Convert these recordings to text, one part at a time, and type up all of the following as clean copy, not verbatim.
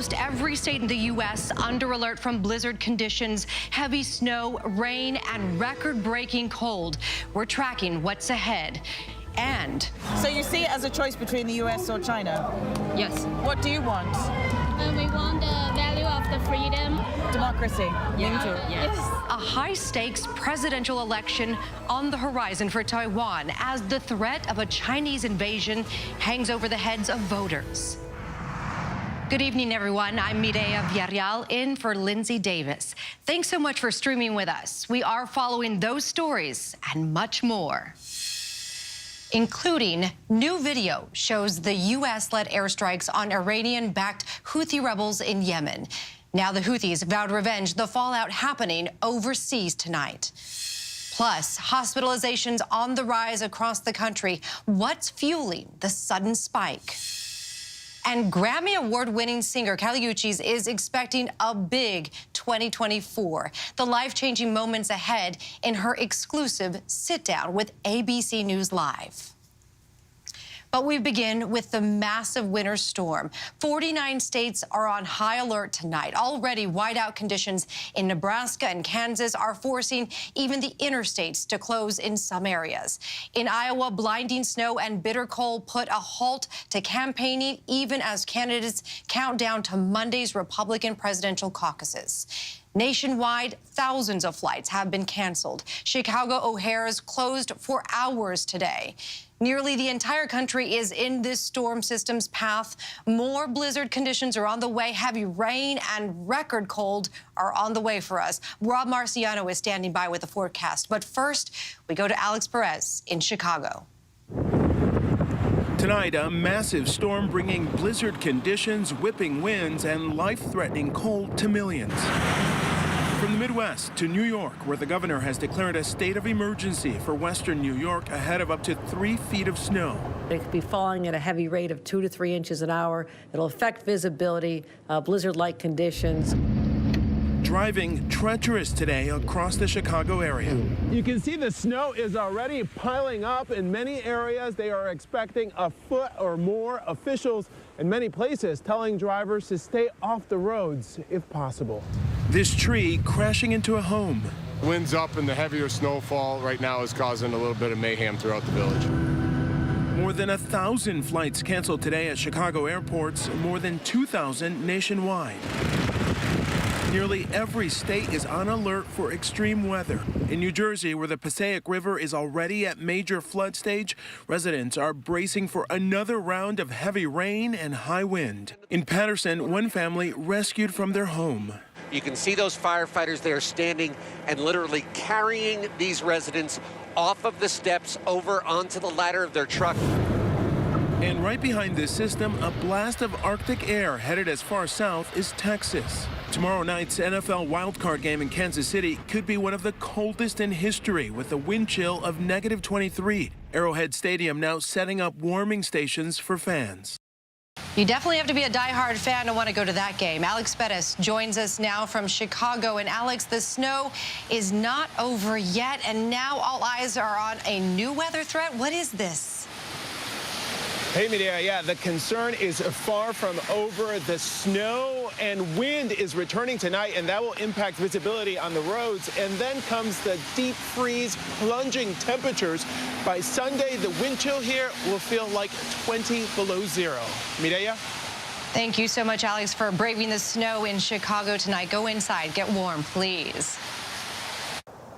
almost every state in the U.S. under alert from blizzard conditions, heavy snow, rain, and record-breaking cold. We're tracking what's ahead. And so you see it as a choice between the U.S. or China? Yes. What do you want? We want the value of the freedom. Democracy. Yeah. Me too. Yes. a high-stakes presidential election on the horizon for Taiwan as the threat of a Chinese invasion hangs over the heads of voters. Good evening, everyone. I'm Mireya Villarreal in for Lindsay Davis. Thanks so much for streaming with us. We are following those stories and much more, including new video shows the U.S.-led airstrikes on Iranian-backed Houthi rebels in Yemen. Now the Houthis vowed revenge, the fallout happening overseas tonight. Plus, hospitalizations on the rise across the country. What's fueling the sudden spike? And Grammy Award-winning singer Uchis is expecting a big 2024. The life-changing moments ahead in her exclusive sit-down with ABC News Live. But we begin with the massive winter storm. 49 states are on high alert tonight. Already, whiteout conditions in Nebraska and Kansas are forcing even the interstates to close in some areas. In Iowa, blinding snow and bitter cold put a halt to campaigning, even as candidates count down to Monday's Republican presidential caucuses. Nationwide, thousands of flights have been canceled. Chicago O'Hare's closed for hours today. Nearly the entire country is in this storm system's path. More blizzard conditions are on the way. Heavy rain and record cold are on the way for us. Rob Marciano is standing by with the forecast. But first, we go to Alex Perez in Chicago. Tonight, a massive storm bringing blizzard conditions, whipping winds, and life-threatening cold to millions. From the Midwest to New York, where the governor has declared a state of emergency for western New York ahead of up to 3 feet of snow. It could be falling at a heavy rate of 2 to 3 inches an hour. It'll affect visibility, blizzard-like conditions. Driving treacherous today across the Chicago area. You can see the snow is already piling up in many areas. They are expecting a foot or more. Officials in many places telling drivers to stay off the roads if possible. This tree crashing into a home. Winds up and the heavier snowfall right now is causing a little bit of mayhem throughout the village. More than 1,000 flights canceled today at Chicago airports, more than 2,000 nationwide. Nearly every state is on alert for extreme weather. In New Jersey, where the Passaic River is already at major flood stage, residents are bracing for another round of heavy rain and high wind. In Patterson, one family rescued from their home. You can see those firefighters there standing and literally carrying these residents off of the steps over onto the ladder of their truck. And right behind this system, a blast of Arctic air headed as far south as Texas. Tomorrow night's NFL wildcard game in Kansas City could be one of the coldest in history, with a wind chill of -23. Arrowhead Stadium now setting up warming stations for fans. You definitely have to be a diehard fan to want to go to that game. Alex Perez joins us now from Chicago. And Alex, the snow is not over yet, and now all eyes are on a new weather threat. What is this? Hey, Mireya, yeah, the concern is far from over. The snow and wind is returning tonight, and that will impact visibility on the roads. And then comes the deep freeze, plunging temperatures. By Sunday, the wind chill here will feel like 20 below zero. Mireya? Thank you so much, Alex, for braving the snow in Chicago tonight. Go inside, get warm, please.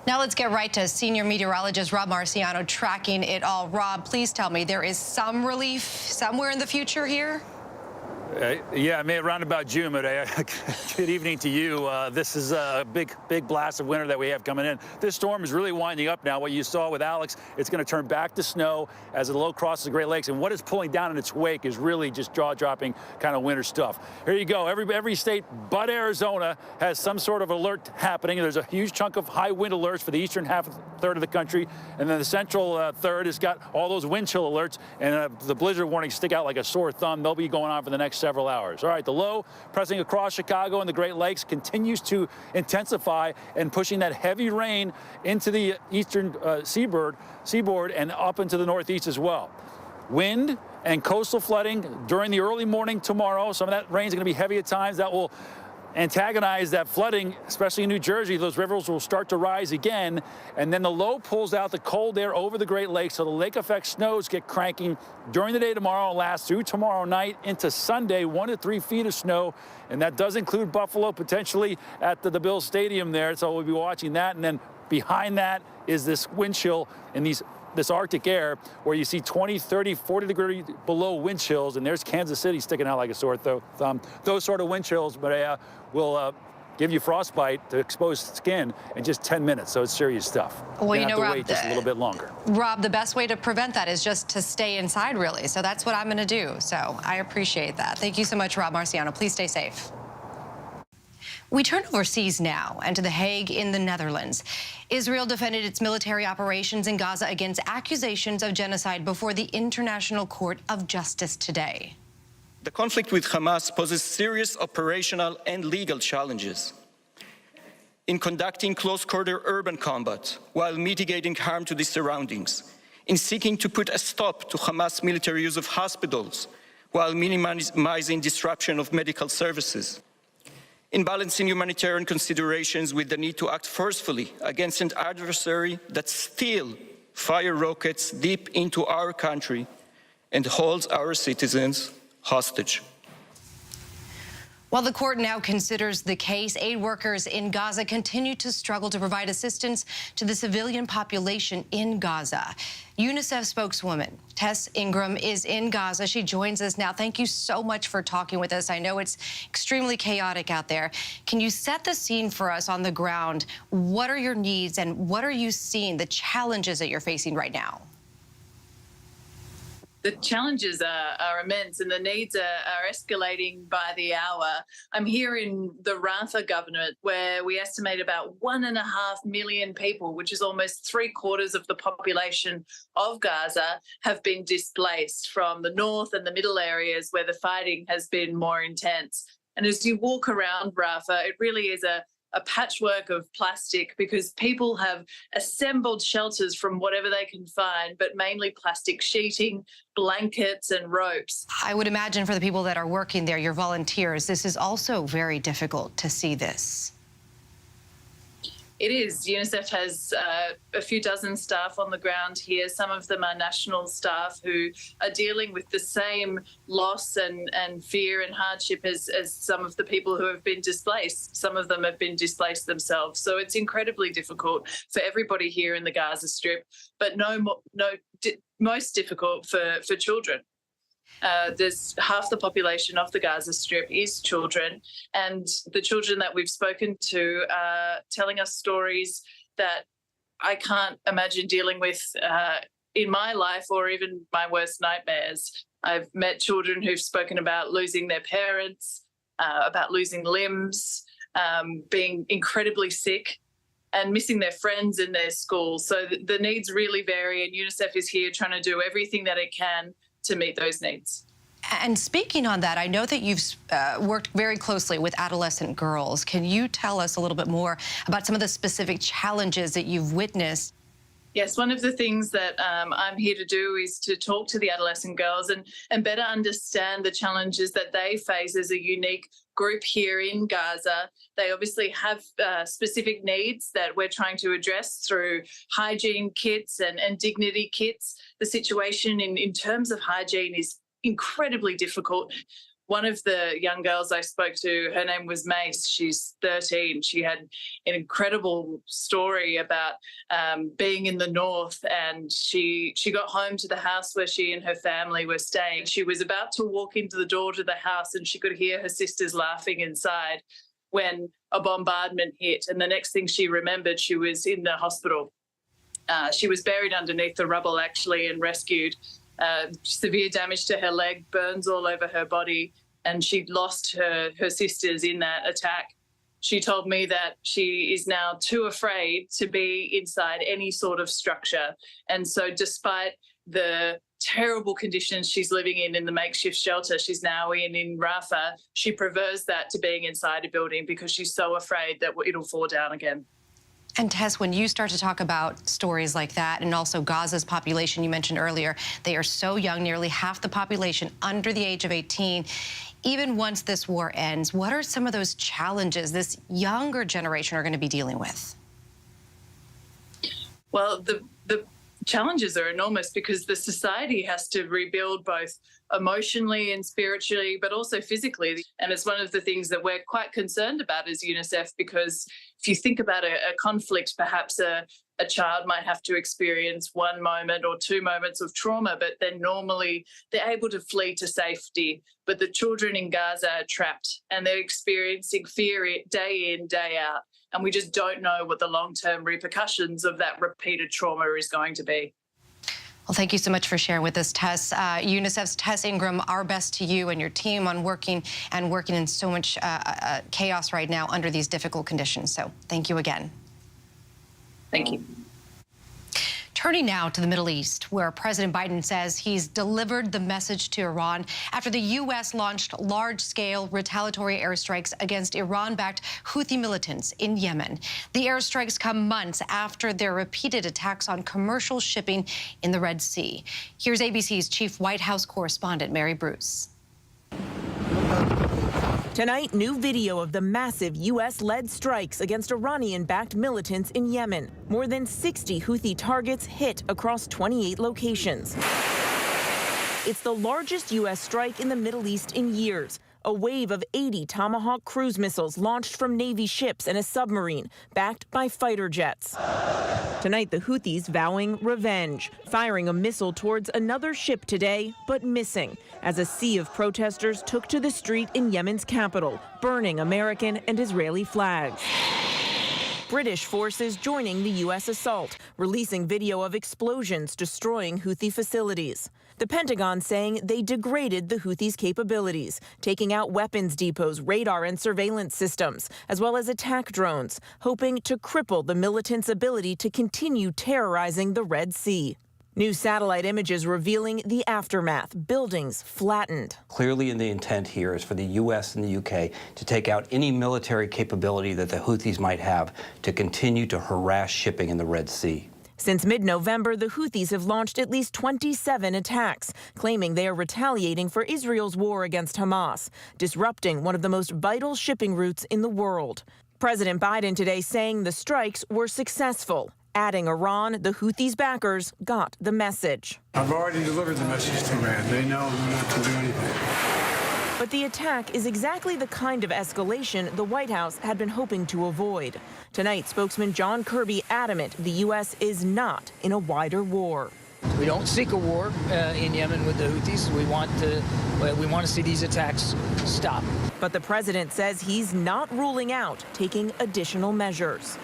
Now let's get right to senior meteorologist Rob Marciano tracking it all. Rob, please tell me there is some relief somewhere in the future here? Yeah, I mean, around about June, good evening to you. This is a big blast of winter that we have coming in. This storm is really winding up now. What you saw with Alex, it's going to turn back to snow as the low crosses the Great Lakes. And what it's pulling down in its wake is really just jaw-dropping kind of winter stuff. Here you go. Every state but Arizona has some sort of alert happening. There's a huge chunk of high wind alerts for the eastern third of the country. And then the central third has got all those wind chill alerts. And the blizzard warnings stick out like a sore thumb. They'll be going on for the next several hours. All right, the low pressing across Chicago and the Great Lakes continues to intensify and pushing that heavy rain into the eastern seaboard and up into the northeast as well. Wind and coastal flooding during the early morning tomorrow. Some of that rain is going to be heavy at times. That will antagonize that flooding, especially in New Jersey. Those rivers will start to rise again, and then the low pulls out the cold air over the Great Lakes, so the lake effect snows get cranking during the day tomorrow and last through tomorrow night into Sunday, 1 to 3 feet of snow, and that does include Buffalo potentially at the Bills Stadium there, so we'll be watching that. And then behind that is this wind chill and this Arctic air where you see 20, 30, 40 degree below wind chills, and there's Kansas City sticking out like a sore thumb. Those sort of wind chills, but will give you frostbite to exposed skin in just 10 minutes, so it's serious stuff. Well, you know, have to Rob, wait just a little bit longer. Rob, the best way to prevent that is just to stay inside, really. So that's what I'm going to do. So I appreciate that. Thank you so much, Rob Marciano. Please stay safe. We turn overseas now and to The Hague in the Netherlands. Israel defended its military operations in Gaza against accusations of genocide before the International Court of Justice today. The conflict with Hamas poses serious operational and legal challenges. In conducting close-quarter urban combat while mitigating harm to the surroundings, in seeking to put a stop to Hamas military use of hospitals while minimizing disruption of medical services, in balancing humanitarian considerations with the need to act forcefully against an adversary that still fires rockets deep into our country and holds our citizens hostage. While the court now considers the case, aid workers in Gaza continue to struggle to provide assistance to the civilian population in Gaza. UNICEF spokeswoman Tess Ingram is in Gaza. She joins us now. Thank you so much for talking with us. I know it's extremely chaotic out there. Can you set the scene for us on the ground? What are your needs and what are you seeing, the challenges that you're facing right now? The challenges are immense and the needs are escalating by the hour. I'm here in the Rafah governorate where we estimate about 1.5 million people, which is almost 3/4 of the population of Gaza, have been displaced from the north and the middle areas where the fighting has been more intense. And as you walk around Rafah, it really is a patchwork of plastic because people have assembled shelters from whatever they can find, but mainly plastic sheeting, blankets and ropes. I would imagine for the people that are working there, your volunteers, this is also very difficult to see this. It is. UNICEF has a few dozen staff on the ground here. Some of them are national staff who are dealing with the same loss and fear and hardship as some of the people who have been displaced. Some of them have been displaced themselves. So it's incredibly difficult for everybody here in the Gaza Strip, but most difficult for children. There's half the population of the Gaza Strip is children, and the children that we've spoken to are telling us stories that I can't imagine dealing with in my life or even my worst nightmares. I've met children who've spoken about losing their parents, about losing limbs, being incredibly sick and missing their friends in their school. So the needs really vary, and UNICEF is here trying to do everything that it can to meet those needs. And speaking on that, I know that you've worked very closely with adolescent girls. Can you tell us a little bit more about some of the specific challenges that you've witnessed? Yes, one of the things that I'm here to do is to talk to the adolescent girls and better understand the challenges that they face as a unique group here in Gaza. They obviously have specific needs that we're trying to address through hygiene kits and dignity kits. The situation in terms of hygiene is incredibly difficult. One of the young girls I spoke to, her name was Mace. She's 13. She had an incredible story about being in the north, and she got home to the house where she and her family were staying. She was about to walk into the door to the house, and she could hear her sisters laughing inside when a bombardment hit. And the next thing she remembered, she was in the hospital. She was buried underneath the rubble, actually, and rescued. Severe damage to her leg, burns all over her body, and she'd lost her sisters in that attack. She told me that she is now too afraid to be inside any sort of structure. And so despite the terrible conditions she's living in the makeshift shelter she's now in Rafah, she prefers that to being inside a building because she's so afraid that it'll fall down again. And Tess, when you start to talk about stories like that, and also Gaza's population you mentioned earlier, they are so young, nearly half the population under the age of 18. Even once this war ends, what are some of those challenges this younger generation are going to be dealing with? Well, the challenges are enormous because the society has to rebuild both emotionally and spiritually, but also physically. And it's one of the things that we're quite concerned about as UNICEF, because if you think about a conflict, perhaps a child might have to experience one moment or two moments of trauma, but then normally they're able to flee to safety. But the children in Gaza are trapped and they're experiencing fear day in, day out. And we just don't know what the long-term repercussions of that repeated trauma is going to be. Well, thank you so much for sharing with us, Tess. UNICEF's Tess Ingram, our best to you and your team on working in so much chaos right now under these difficult conditions. So thank you again. Thank you. Turning now to the Middle East, where President Biden says he's delivered the message to Iran after the U.S. launched large-scale retaliatory airstrikes against Iran-backed Houthi militants in Yemen. The airstrikes come months after their repeated attacks on commercial shipping in the Red Sea. Here's ABC's chief White House correspondent, Mary Bruce. Tonight, new video of the massive U.S.-led strikes against Iranian-backed militants in Yemen. More than 60 Houthi targets hit across 28 locations. It's the largest U.S. strike in the Middle East in years. A wave of 80 Tomahawk cruise missiles launched from Navy ships and a submarine, backed by fighter jets. Tonight, the Houthis vowing revenge, firing a missile towards another ship today, but missing, as a sea of protesters took to the street in Yemen's capital, burning American and Israeli flags. British forces joining the U.S. assault, releasing video of explosions destroying Houthi facilities. The Pentagon saying they degraded the Houthis' capabilities, taking out weapons depots, radar and surveillance systems, as well as attack drones, hoping to cripple the militants' ability to continue terrorizing the Red Sea. New satellite images revealing the aftermath, buildings flattened. Clearly, the intent here is for the U.S. and the U.K. to take out any military capability that the Houthis might have to continue to harass shipping in the Red Sea. Since mid-November, the Houthis have launched at least 27 attacks, claiming they are retaliating for Israel's war against Hamas, disrupting one of the most vital shipping routes in the world. President Biden today saying the strikes were successful, adding Iran, the Houthis' backers, got the message. I've already delivered the message to Iran. They know not to do anything. But the attack is exactly the kind of escalation the White House had been hoping to avoid. Tonight, spokesman John Kirby adamant the U.S. is not in a wider war. We don't seek a war in Yemen with the Houthis. We want to see these attacks stop. But the president says he's not ruling out taking additional measures.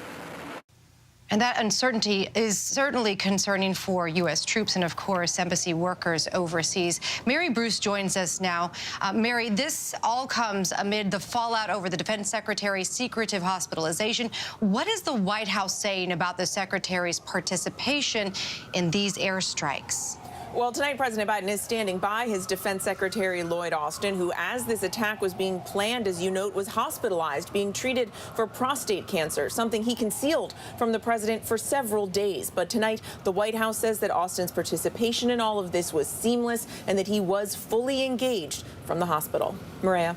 And that uncertainty is certainly concerning for U.S. troops and, of course, embassy workers overseas. Mary Bruce joins us now. Mary, this all comes amid the fallout over the defense secretary's secretive hospitalization. What is the White House saying about the secretary's participation in these airstrikes? Well, tonight, President Biden is standing by his Defense Secretary Lloyd Austin, who, as this attack was being planned, as you note, was hospitalized, being treated for prostate cancer, something he concealed from the president for several days. But tonight, the White House says that Austin's participation in all of this was seamless and that he was fully engaged from the hospital. Maria.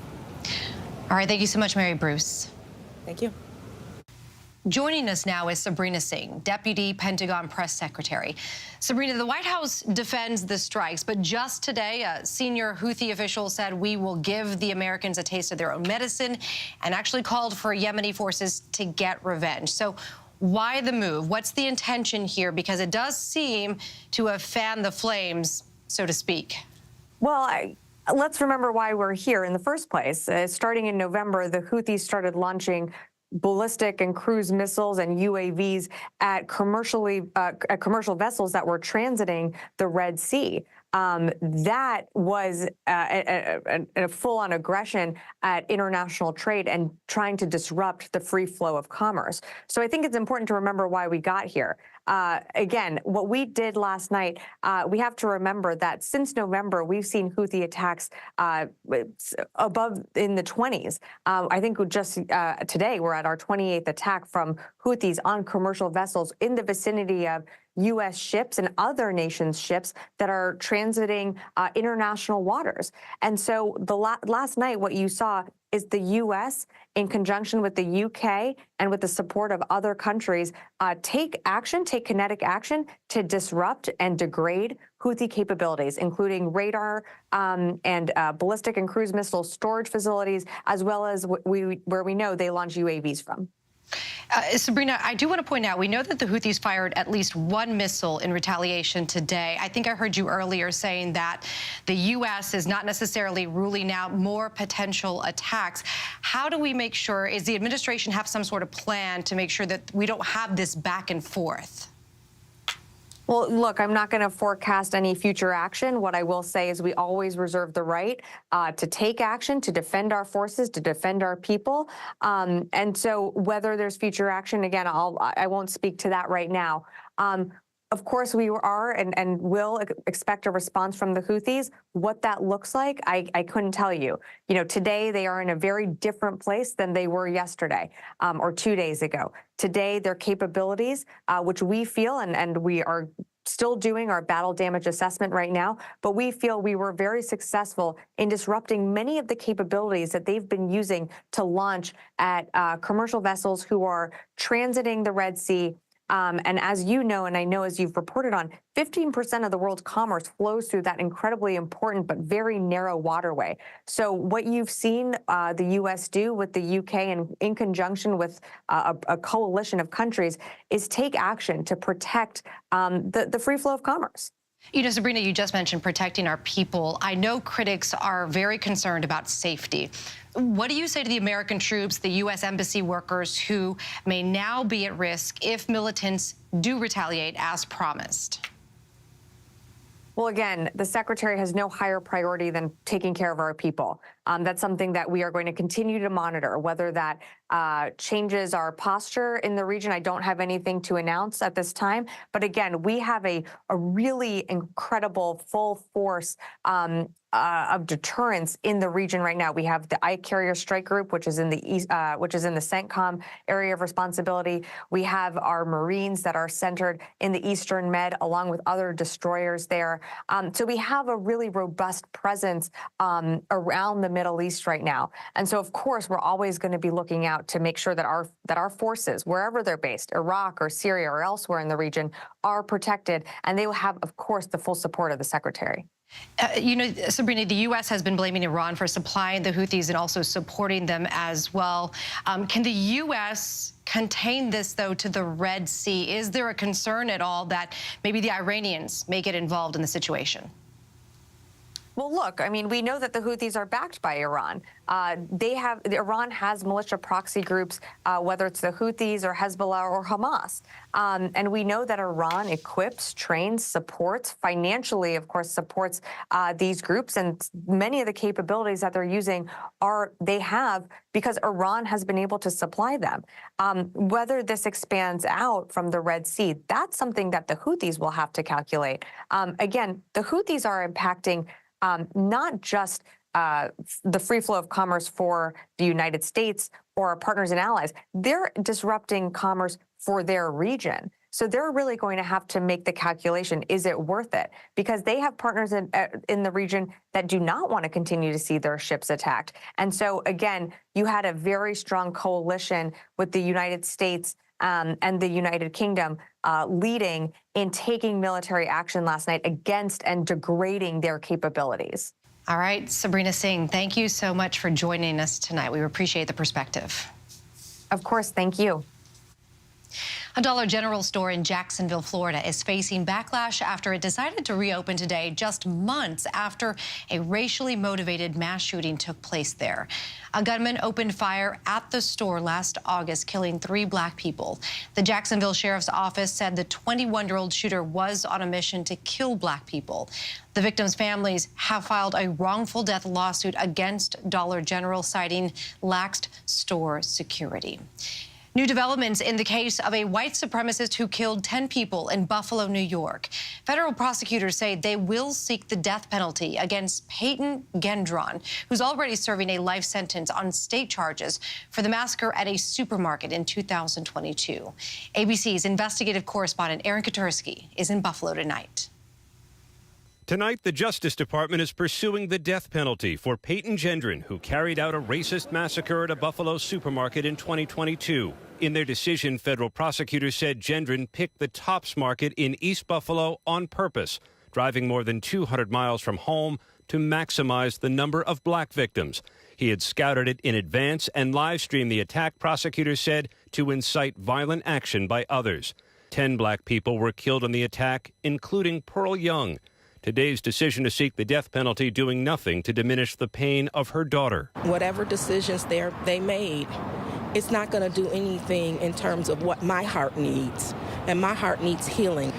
All right. Thank you so much, Mary Bruce. Thank you. Joining us now is Sabrina Singh, Deputy Pentagon Press Secretary. Sabrina, the White House defends the strikes, but just today, a senior Houthi official said we will give the Americans a taste of their own medicine and actually called for Yemeni forces to get revenge. So why the move? What's the intention here? Because it does seem to have fanned the flames, so to speak. Well, let's remember why we're here in the first place. Starting in November, the Houthis started launching ballistic and cruise missiles and UAVs at commercial vessels that were transiting the Red Sea. that was a full-on aggression at international trade and trying to disrupt the free flow of commerce. So I think it's important to remember why we got here. Again, what we did last night, we have to remember that since November, we've seen Houthi attacks above in the 20s. I think just today, we're at our 28th attack from Houthis on commercial vessels in the vicinity of U.S. ships and other nations' ships that are transiting international waters. And so last night, what you saw is the U.S., in conjunction with the U.K. and with the support of other countries, take kinetic action to disrupt and degrade Houthi capabilities, including radar and ballistic and cruise missile storage facilities, as well as where we know they launch UAVs from. Sabrina, I do want to point out, we know that the Houthis fired at least one missile in retaliation today. I think I heard you earlier saying that the U.S. is not necessarily ruling out more potential attacks. How do we make sure, is the administration have some sort of plan to make sure that we don't have this back and forth? Well, look, I'm not going to forecast any future action. What I will say is we always reserve the right to take action, to defend our forces, to defend our people. And so whether there's future action, again, I won't speak to that right now. Of course, we are and will expect a response from the Houthis. What that looks like, I couldn't tell you. You know, today they are in a very different place than they were yesterday or 2 days ago. Today, their capabilities, which we feel, and we are still doing our battle damage assessment right now, but we feel we were very successful in disrupting many of the capabilities that they've been using to launch at commercial vessels who are transiting the Red Sea. And as you know, and I know as you've reported on, 15% of the world's commerce flows through that incredibly important but very narrow waterway. So what you've seen the U.S. do with the U.K. and in conjunction with a coalition of countries is take action to protect the free flow of commerce. You know, Sabrina, you just mentioned protecting our people. I know critics are very concerned about safety. What do you say to the American troops, the U.S. embassy workers who may now be at risk if militants do retaliate as promised? Well, again, the secretary has no higher priority than taking care of our people. That's something that we are going to continue to monitor. Whether that changes our posture in the region, I don't have anything to announce at this time. But again, we have a really incredible full force of deterrence in the region right now. We have the Ike Carrier Strike Group, which is in the east, which is in the CENTCOM area of responsibility. We have our Marines that are centered in the Eastern Med, along with other destroyers there. So we have a really robust presence around the Middle East right now. And so, of course, we're always going to be looking out to make sure that our forces, wherever they're based, Iraq or Syria or elsewhere in the region, are protected. And they will have, of course, the full support of the secretary. You know, Sabrina, the U.S. has been blaming Iran for supplying the Houthis and also supporting them as well. Can the U.S. contain this, though, to the Red Sea? Is there a concern at all that maybe the Iranians may get involved in the situation? Well, look, I mean, we know that the Houthis are backed by Iran. Iran has militia proxy groups, whether it's the Houthis or Hezbollah or Hamas. And we know that Iran equips, trains, supports, financially, of course, supports these groups. And many of the capabilities that they're using they have because Iran has been able to supply them. Whether this expands out from the Red Sea, that's something that the Houthis will have to calculate. Again, the Houthis are impacting not just the free flow of commerce for the United States or our partners and allies. They're disrupting commerce for their region. So they're really going to have to make the calculation, is it worth it? Because they have partners in the region that do not want to continue to see their ships attacked. And so, again, you had a very strong coalition with the United States and the United Kingdom leading in taking military action last night against and degrading their capabilities. All right, Sabrina Singh, thank you so much for joining us tonight. We appreciate the perspective. Of course, thank you. A Dollar General store in Jacksonville, Florida is facing backlash after it decided to reopen today, just months after a racially motivated mass shooting took place there. A gunman opened fire at the store last August, killing 3 black people. The Jacksonville Sheriff's Office said the 21-year-old shooter was on a mission to kill black people. The victims' families have filed a wrongful death lawsuit against Dollar General, citing laxed store security. New developments in the case of a white supremacist who killed 10 people in Buffalo, New York. Federal prosecutors say they will seek the death penalty against Peyton Gendron, who's already serving a life sentence on state charges for the massacre at a supermarket in 2022. ABC's investigative correspondent Aaron Katersky is in Buffalo tonight. Tonight, the Justice Department is pursuing the death penalty for Peyton Gendron, who carried out a racist massacre at a Buffalo supermarket in 2022. In their decision, federal prosecutors said Gendron picked the Tops Market in East Buffalo on purpose, driving more than 200 miles from home to maximize the number of black victims. He had scouted it in advance and live-streamed the attack, prosecutors said, to incite violent action by others. 10 black people were killed in the attack, including Pearl Young. Today's decision to seek the death penalty doing nothing to diminish the pain of her daughter. Whatever decisions they made, it's not going to do anything in terms of what my heart needs, and my heart needs healing.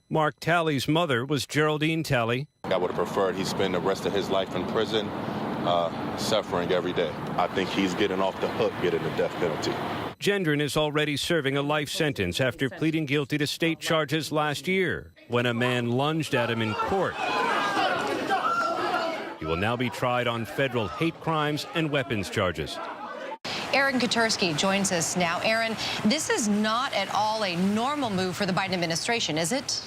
Mark Talley's mother was Geraldine Talley. I would have preferred he spend the rest of his life in prison, suffering every day. I think he's getting off the hook getting the death penalty. Gendron is already serving a life sentence after pleading guilty to state charges last year when a man lunged at him in court. He will now be tried on federal hate crimes and weapons charges. Aaron Katersky joins us now. Aaron, this is not at all a normal move for the Biden administration, is it?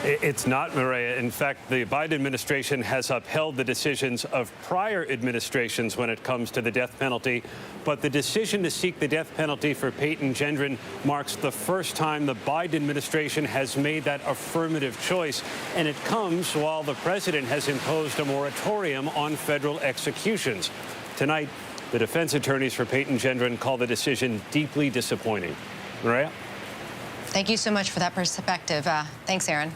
It's not, Maria. In fact, the Biden administration has upheld the decisions of prior administrations when it comes to the death penalty. But the decision to seek the death penalty for Peyton Gendron marks the first time the Biden administration has made that affirmative choice. And it comes while the president has imposed a moratorium on federal executions. Tonight, the defense attorneys for Peyton Gendron call the decision deeply disappointing. Maria? Thank you so much for that perspective. Thanks, Aaron.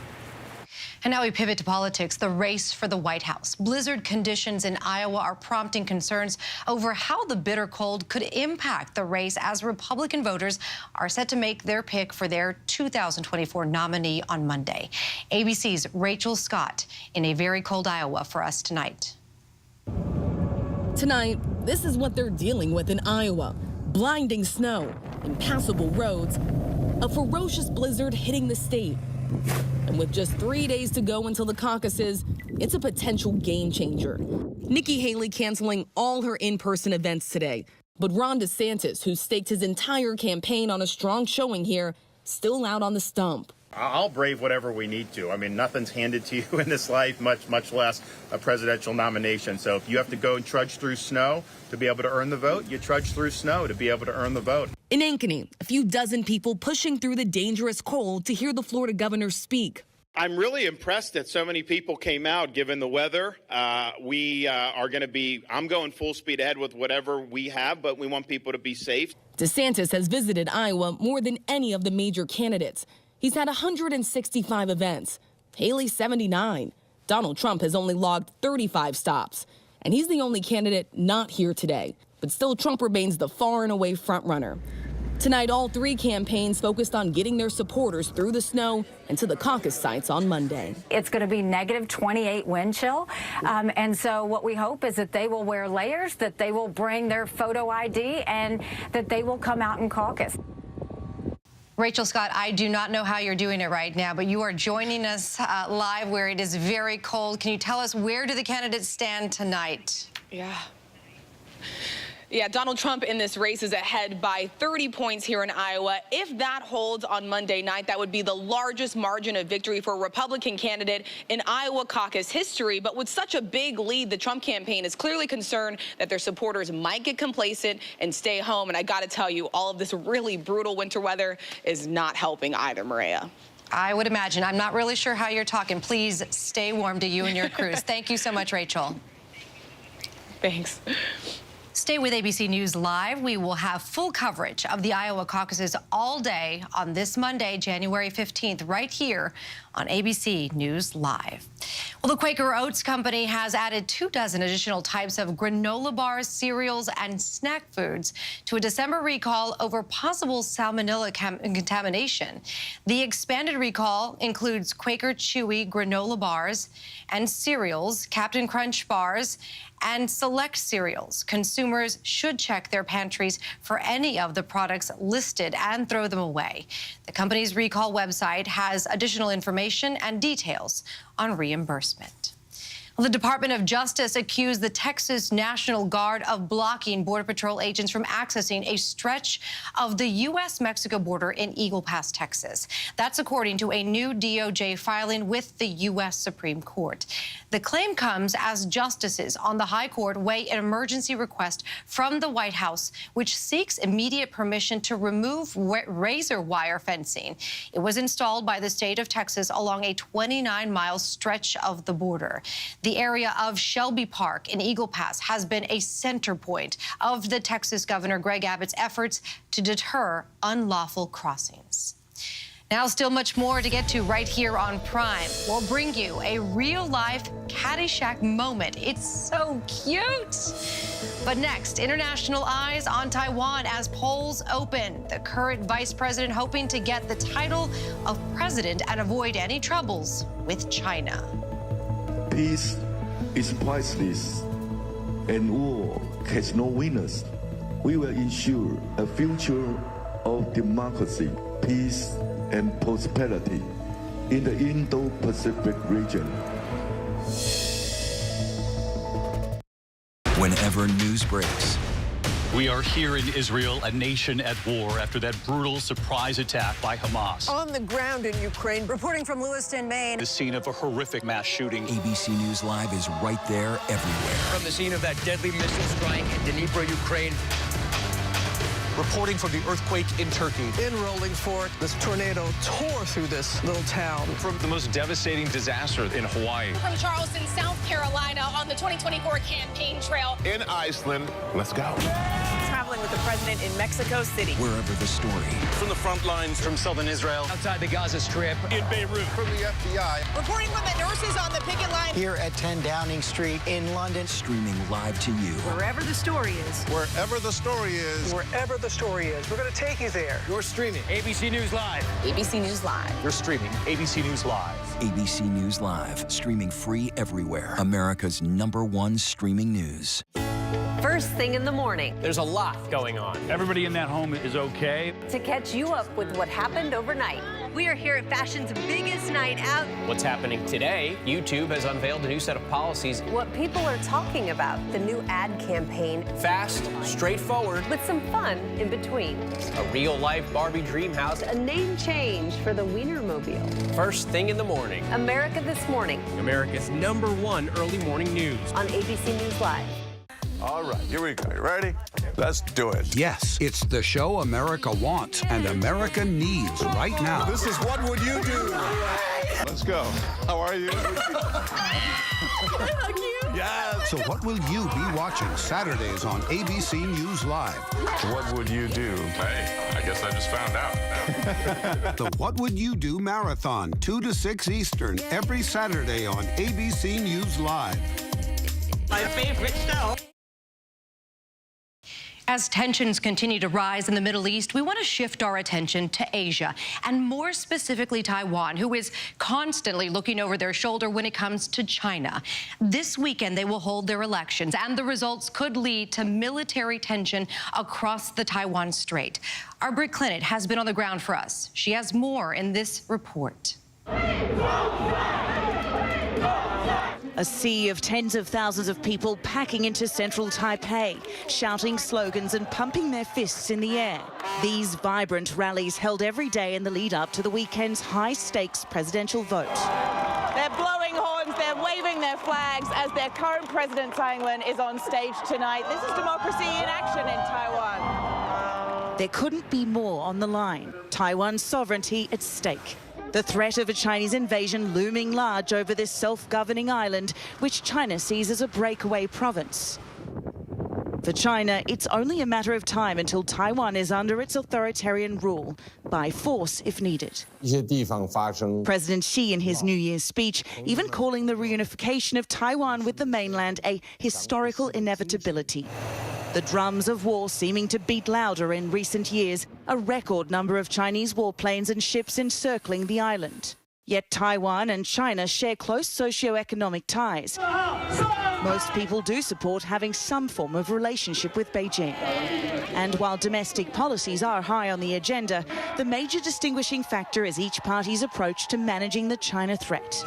And now we pivot to politics, the race for the White House. Blizzard conditions in Iowa are prompting concerns over how the bitter cold could impact the race as Republican voters are set to make their pick for their 2024 nominee on Monday. ABC's Rachel Scott in a very cold Iowa for us tonight. Tonight, this is what they're dealing with in Iowa. Blinding snow, impassable roads, a ferocious blizzard hitting the state. And with just 3 days to go until the caucuses, it's a potential game changer. Nikki Haley canceling all her in-person events today. But Ron DeSantis, who staked his entire campaign on a strong showing here, still out on the stump. I'll brave whatever we need to. I mean, nothing's handed to you in this life, much less a presidential nomination. So if you have to go and trudge through snow to be able to earn the vote, you trudge through snow to be able to earn the vote. In Ankeny, a few dozen people pushing through the dangerous cold to hear the Florida governor speak. I'm really impressed that so many people came out given the weather. I'm going full speed ahead with whatever we have, but we want people to be safe. DeSantis has visited Iowa more than any of the major candidates. He's had 165 events. Haley 79. Donald Trump has only logged 35 stops. And he's the only candidate not here today. But still, Trump remains the far and away frontrunner. Tonight, all 3 campaigns focused on getting their supporters through the snow and to the caucus sites on Monday. It's going to be negative 28 wind chill. And so what we hope is that they will wear layers, that they will bring their photo ID, and that they will come out and caucus. Rachel Scott, I do not know how you're doing it right now, but you are joining us live where it is very cold. Can you tell us, where do the candidates stand tonight? Yeah, Donald Trump in this race is ahead by 30 points here in Iowa. If that holds on Monday night, that would be the largest margin of victory for a Republican candidate in Iowa caucus history. But with such a big lead, the Trump campaign is clearly concerned that their supporters might get complacent and stay home. And I got to tell you, all of this really brutal winter weather is not helping either, Maria. I would imagine. I'm not really sure how you're talking. Please stay warm to you and your crews. Thank you so much, Rachel. Thanks. Stay with ABC News Live. We will have full coverage of the Iowa caucuses all day on this Monday, January 15th, right here on ABC News Live. Well, the Quaker Oats Company has added 24 additional types of granola bars, cereals, and snack foods to a December recall over possible salmonella contamination. The expanded recall includes Quaker Chewy granola bars and cereals, Captain Crunch bars, and select cereals. Consumers should check their pantries for any of the products listed and throw them away. The company's recall website has additional information and details on reimbursement. Well, the Department of Justice accused the Texas National Guard of blocking Border Patrol agents from accessing a stretch of the U.S.-Mexico border in Eagle Pass, Texas. That's according to a new DOJ filing with the U.S. Supreme Court. The claim comes as justices on the High Court weigh an emergency request from the White House, which seeks immediate permission to remove razor wire fencing. It was installed by the state of Texas along a 29-mile stretch of the border. The area of Shelby Park in Eagle Pass has been a center point of the Texas Governor Greg Abbott's efforts to deter unlawful crossings. Now, still much more to get to right here on Prime. We'll bring you a real-life Caddyshack moment. It's so cute. But next, international eyes on Taiwan as polls open. The current vice president hoping to get the title of president and avoid any troubles with China. Peace is priceless, and war has no winners. We will ensure a future of democracy, peace, and prosperity in the Indo-Pacific region. Whenever news breaks. We are here in Israel, a nation at war after that brutal surprise attack by Hamas. On the ground in Ukraine, reporting from Lewiston, Maine. The scene of a horrific mass shooting. ABC News Live is right there everywhere. From the scene of that deadly missile strike in Dnipro, Ukraine. Reporting from the earthquake in Turkey. In Rolling Fork, this tornado tore through this little town. From the most devastating disaster in Hawaii. From Charleston, South Carolina, on the 2024 campaign trail. In Iceland, let's go. Traveling with the president in Mexico City. Wherever the story. From the front lines, from southern Israel. Outside the Gaza Strip. In Beirut. From the FBI. Reporting from the nurses on the picket line. Here at 10 Downing Street in London. Streaming live to you. Wherever the story is. Wherever the story is. Wherever the story is. We're going to take you there. You're streaming ABC News Live. ABC News Live. You're streaming ABC News Live. ABC News Live. Streaming free everywhere. America's #1 streaming news. First thing in the morning. There's a lot going on. Everybody in that home is okay. To catch you up with what happened overnight. We are here at fashion's biggest night out. What's happening today? YouTube has unveiled a new set of policies. What people are talking about, the new ad campaign. Fast, straightforward. With some fun in between. A real-life Barbie dream house. A name change for the Wienermobile. First thing in the morning. America This Morning. America's #1 early morning news. On ABC News Live. All right, here we go. You ready? Let's do it. Yes, it's the show America wants and America needs right now. This is What Would You Do? Let's go. How are you? Yes. So what will you be watching Saturdays on ABC News Live? What would you do? Hey, I guess I just found out. The What Would You Do Marathon, 2 to 6 Eastern, every Saturday on ABC News Live. My favorite show. As tensions continue to rise in the Middle East, we want to shift our attention to Asia, and more specifically Taiwan, who is constantly looking over their shoulder when it comes to China. This weekend, they will hold their elections, and the results could lead to military tension across the Taiwan Strait. Our Britt Clinton has been on the ground for us. She has more in this report. A sea of tens of thousands of people packing into central Taipei, shouting slogans and pumping their fists in the air. These vibrant rallies held every day in the lead up to the weekend's high-stakes presidential vote. They're blowing horns, they're waving their flags as their current president, Tsai Ing-wen, is on stage tonight. This is democracy in action in Taiwan. There couldn't be more on the line. Taiwan's sovereignty at stake. The threat of a Chinese invasion looming large over this self-governing island, which China sees as a breakaway province. For China, it's only a matter of time until Taiwan is under its authoritarian rule, by force if needed. President Xi, in his New Year's speech, even calling the reunification of Taiwan with the mainland a historical inevitability. The drums of war seeming to beat louder in recent years, a record number of Chinese warplanes and ships encircling the island. Yet Taiwan and China share close socio-economic ties. Most people do support having some form of relationship with Beijing. And while domestic policies are high on the agenda, the major distinguishing factor is each party's approach to managing the China threat.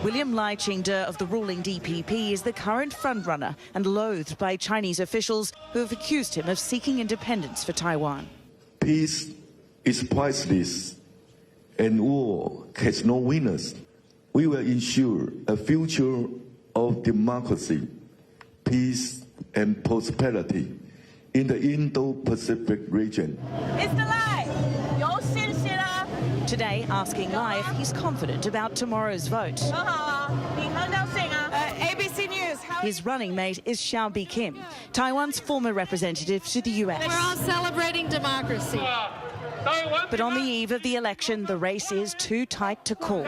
William Lai Ching-te of the ruling DPP is the current frontrunner and loathed by Chinese officials who have accused him of seeking independence for Taiwan. Peace is priceless, and war has no winners. We will ensure a future of democracy, peace, and prosperity in the Indo-Pacific region. Today, asking Lai if he's confident about tomorrow's vote. ABC News. His running mate is Xiaobi Kim, Taiwan's former representative to the US. We're all celebrating democracy. But on the eve of the election, the race is too tight to call.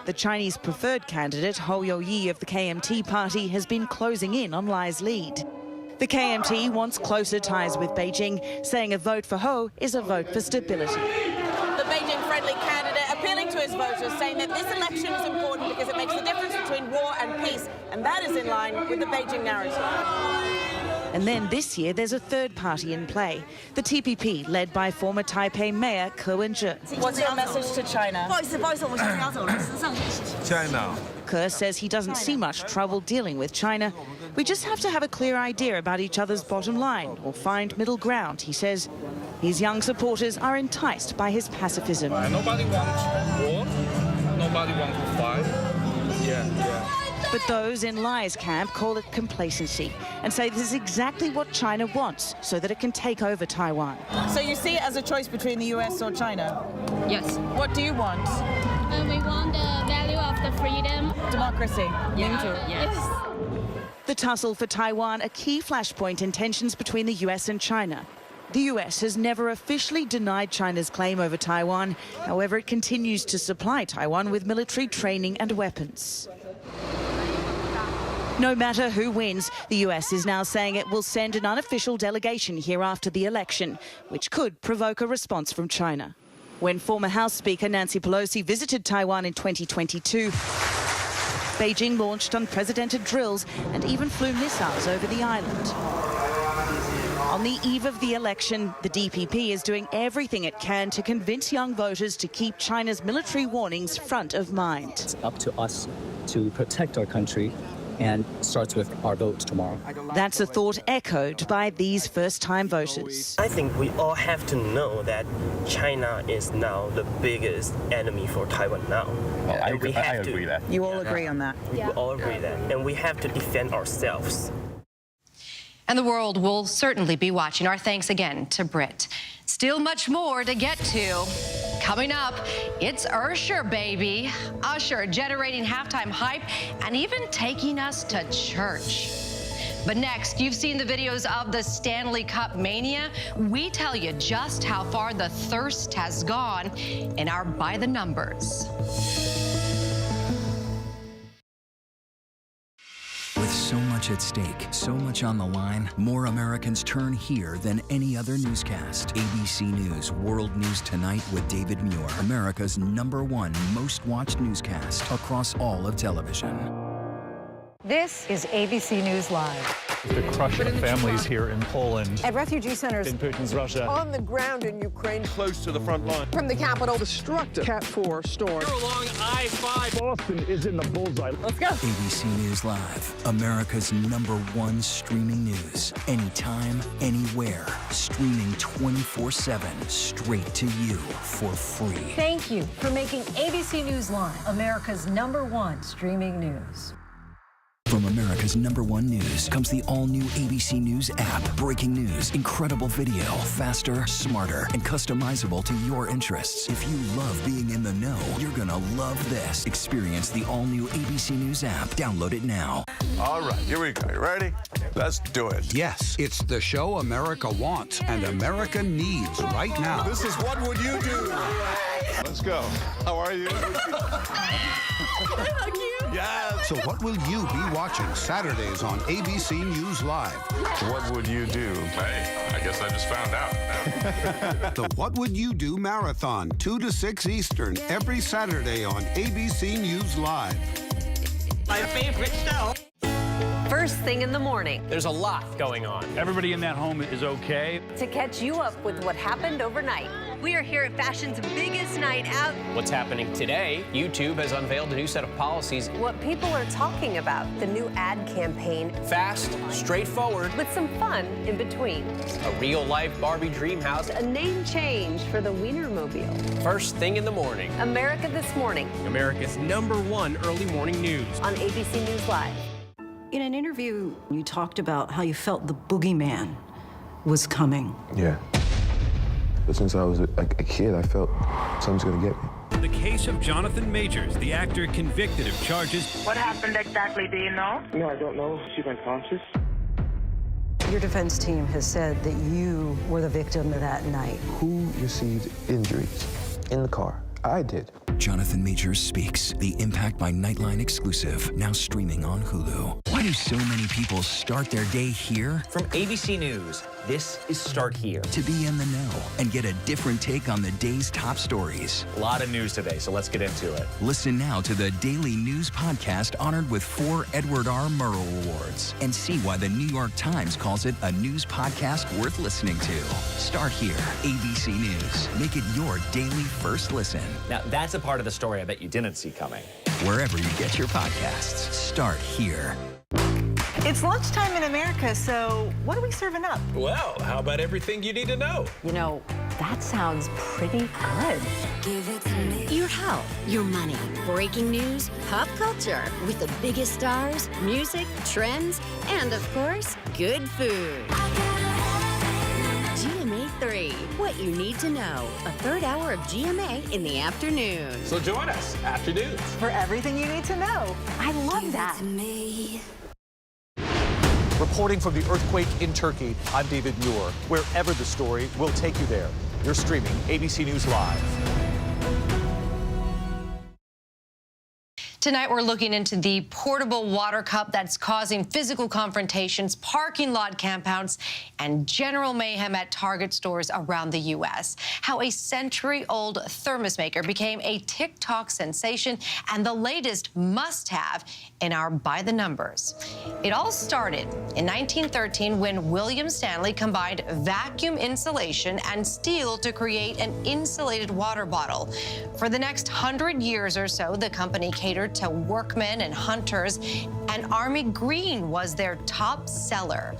The Chinese preferred candidate, Hou You-yi of the KMT party, has been closing in on Lai's lead. The KMT wants closer ties with Beijing, saying a vote for Hou is a vote for stability. The Beijing-friendly candidate appealing to his voters, saying that this election is important because it makes the difference between war and peace, and that is in line with the Beijing narrative. And then this year, there's a third party in play, the TPP, led by former Taipei Mayor Ke Wen-je. What's your message to China? China. Ke says he doesn't see much trouble dealing with China. We just have to have a clear idea about each other's bottom line or find middle ground, he says. His young supporters are enticed by his pacifism. Nobody wants war. Nobody wants to fight. Yeah. But those in Lai's camp call it complacency and say this is exactly what China wants so that it can take over Taiwan. So you see it as a choice between the US or China? Yes. What do you want? We want the value of the freedom. Democracy. Yes. The tussle for Taiwan, a key flashpoint in tensions between the US and China. The US has never officially denied China's claim over Taiwan. However, it continues to supply Taiwan with military training and weapons. No matter who wins, the US is now saying it will send an unofficial delegation here after the election, which could provoke a response from China. When former House Speaker Nancy Pelosi visited Taiwan in 2022, Beijing launched unprecedented drills and even flew missiles over the island. On the eve of the election, the DPP is doing everything it can to convince young voters to keep China's military warnings front of mind. It's up to us to protect our country, and starts with our vote tomorrow. That's a thought echoed by these first-time voters. I think we all have to know that China is now the biggest enemy for Taiwan now. Well, I agree that. You all agree on that? We all agree that. And we have to defend ourselves. And the world will certainly be watching. Our thanks again to Britt. Still much more to get to. Coming up, it's Usher, baby. Usher generating halftime hype and even taking us to church. But next, you've seen the videos of the Stanley Cup mania. We tell you just how far the thirst has gone in our By the Numbers. With so much at stake, so much on the line, more Americans turn here than any other newscast. ABC News World News Tonight with David Muir, America's #1 most watched newscast across all of television. This is ABC News Live. The crush of families here in Poland. At refugee centers in Putin's Russia. On the ground in Ukraine. Close to the front line. From the capital. Destructive Cat 4 storm. Here along I-5. Boston is in the bullseye. Let's go. ABC News Live, America's #1 streaming news. Anytime, anywhere. Streaming 24/7, straight to you for free. Thank you for making ABC News Live America's #1 streaming news. From America's #1 news comes the all-new ABC News app. Breaking news, incredible video, faster, smarter, and customizable to your interests. If you love being in the know, you're gonna love this. Experience the all-new ABC News app. Download it now. All right, here we go. You ready? Let's do it. Yes, it's the show America wants and America needs right now. This is What Would You Do? Let's go. How are you? Yes. So what will you be watching Saturdays on ABC News Live? What would you do? Hey, I guess I just found out. The What Would You Do Marathon, 2 to 6 Eastern, every Saturday on ABC News Live. My favorite show. First thing in the morning. There's a lot going on. Everybody in that home is okay. To catch you up with what happened overnight. We are here at fashion's biggest night out. What's happening today? YouTube has unveiled a new set of policies. What people are talking about, the new ad campaign. Fast, straightforward. With some fun in between. A real-life Barbie dream house. A name change for the Wienermobile. First thing in the morning. America This Morning. America's #1 early morning news. On ABC News Live. In an interview, you talked about how you felt the boogeyman was coming. Yeah. But since I was a kid, I felt something's gonna get me. The case of Jonathan Majors, the actor convicted of charges. What happened exactly, do you know? No, I don't know. She's unconscious. Your defense team has said that you were the victim of that night. Who received injuries in the car? I did. Jonathan Majors Speaks, the Impact by Nightline exclusive, now streaming on Hulu. Why do so many people start their day here? From ABC News, this is Start Here. To be in the know and get a different take on the day's top stories. A lot of news today, so let's get into it. Listen now to the Daily News Podcast honored with 4 Edward R. Murrow Awards and see why the New York Times calls it a news podcast worth listening to. Start Here, ABC News. Make it your daily first listen. Now, that's a part of the story I bet you didn't see coming. Wherever you get your podcasts, Start Here. It's lunchtime in America, so what are we serving up? Well, how about everything you need to know? You know, that sounds pretty good. Give it to me. Your health, your money, breaking news, pop culture, with the biggest stars, music, trends, and of course, good food. GMA 3, what you need to know. A third hour of GMA in the afternoon. So join us, afternoons. For everything you need to know. I love that. Reporting from the earthquake in Turkey, I'm David Muir. Wherever the story, we'll take you there. You're streaming ABC News Live. Tonight, we're looking into the portable water cup that's causing physical confrontations, parking lot campouts, and general mayhem at Target stores around the U.S. How a century-old thermos maker became a TikTok sensation and the latest must-have in our By the Numbers. It all started in 1913 when William Stanley combined vacuum insulation and steel to create an insulated water bottle. For the next 100 years or so, the company catered to workmen and hunters, and Army Green was their top seller.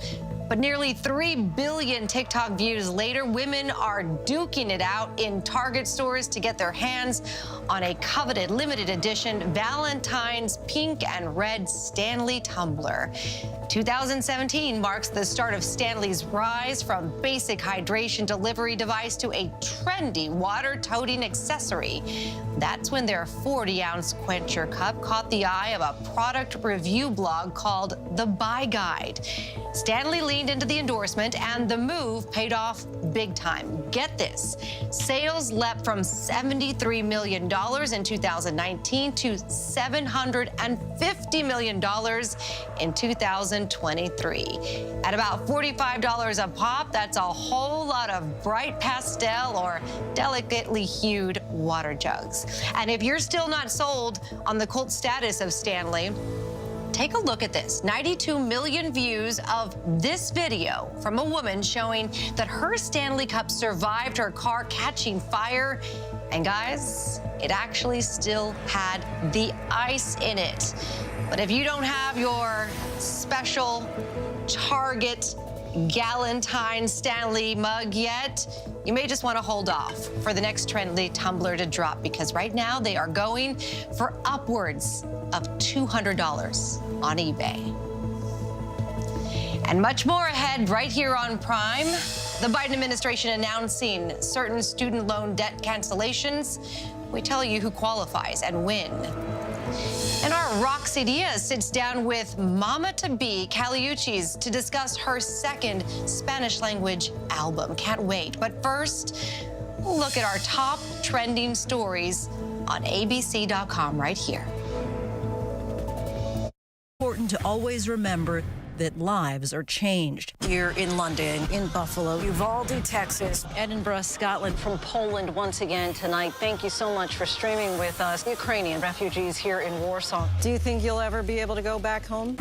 But nearly 3 billion TikTok views later, women are duking it out in Target stores to get their hands on a coveted limited edition Valentine's pink and red Stanley tumbler. 2017 marks the start of Stanley's rise from basic hydration delivery device to a trendy water-toting accessory. That's when their 40-ounce Quencher cup caught the eye of a product review blog called The Buy Guide. Stanley leaned into the endorsement, and the move paid off big time. Get this. Sales leapt from $73 million in 2019 to $750 million in 2023. At about $45 a pop, that's a whole lot of bright pastel or delicately hued water jugs. And if you're still not sold on the cult status of Stanley, take a look at this. 92 million views of this video from a woman showing that her Stanley Cup survived her car catching fire. And guys, it actually still had the ice in it. But if you don't have your special Target Galentine Stanley mug yet, you may just want to hold off for the next trendy tumbler to drop, because right now they are going for upwards of $200 on eBay. And much more ahead right here on Prime. The Biden administration announcing certain student loan debt cancellations. We tell you who qualifies and when. And our Roxy Diaz sits down with mama-to-be Uchis to discuss her second Spanish language album. Can't wait. But first, look at our top trending stories on abc.com right here. Important to always remember that lives are changed. Here in London, in Buffalo, Uvalde, Texas, Edinburgh, Scotland. From Poland once again tonight. Thank you so much for streaming with us. Ukrainian refugees here in Warsaw. Do you think you'll ever be able to go back home?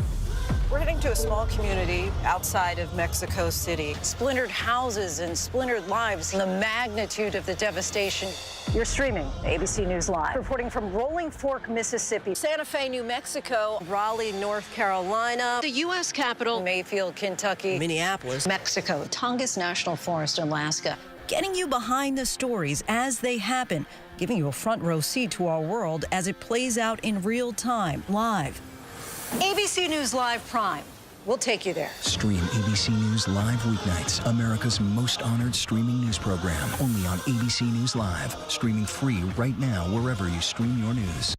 We're heading to a small community outside of Mexico City. Splintered houses and splintered lives. The magnitude of the devastation. You're streaming ABC News Live. Reporting from Rolling Fork, Mississippi. Santa Fe, New Mexico. Raleigh, North Carolina. The U.S. Capitol. Mayfield, Kentucky. Minneapolis. Mexico. Tongass National Forest, Alaska. Getting you behind the stories as they happen. Giving you a front row seat to our world as it plays out in real time, live. ABC News Live Prime. We'll take you there. Stream ABC News Live weeknights, America's most honored streaming news program, only on ABC News Live. Streaming free right now wherever you stream your news.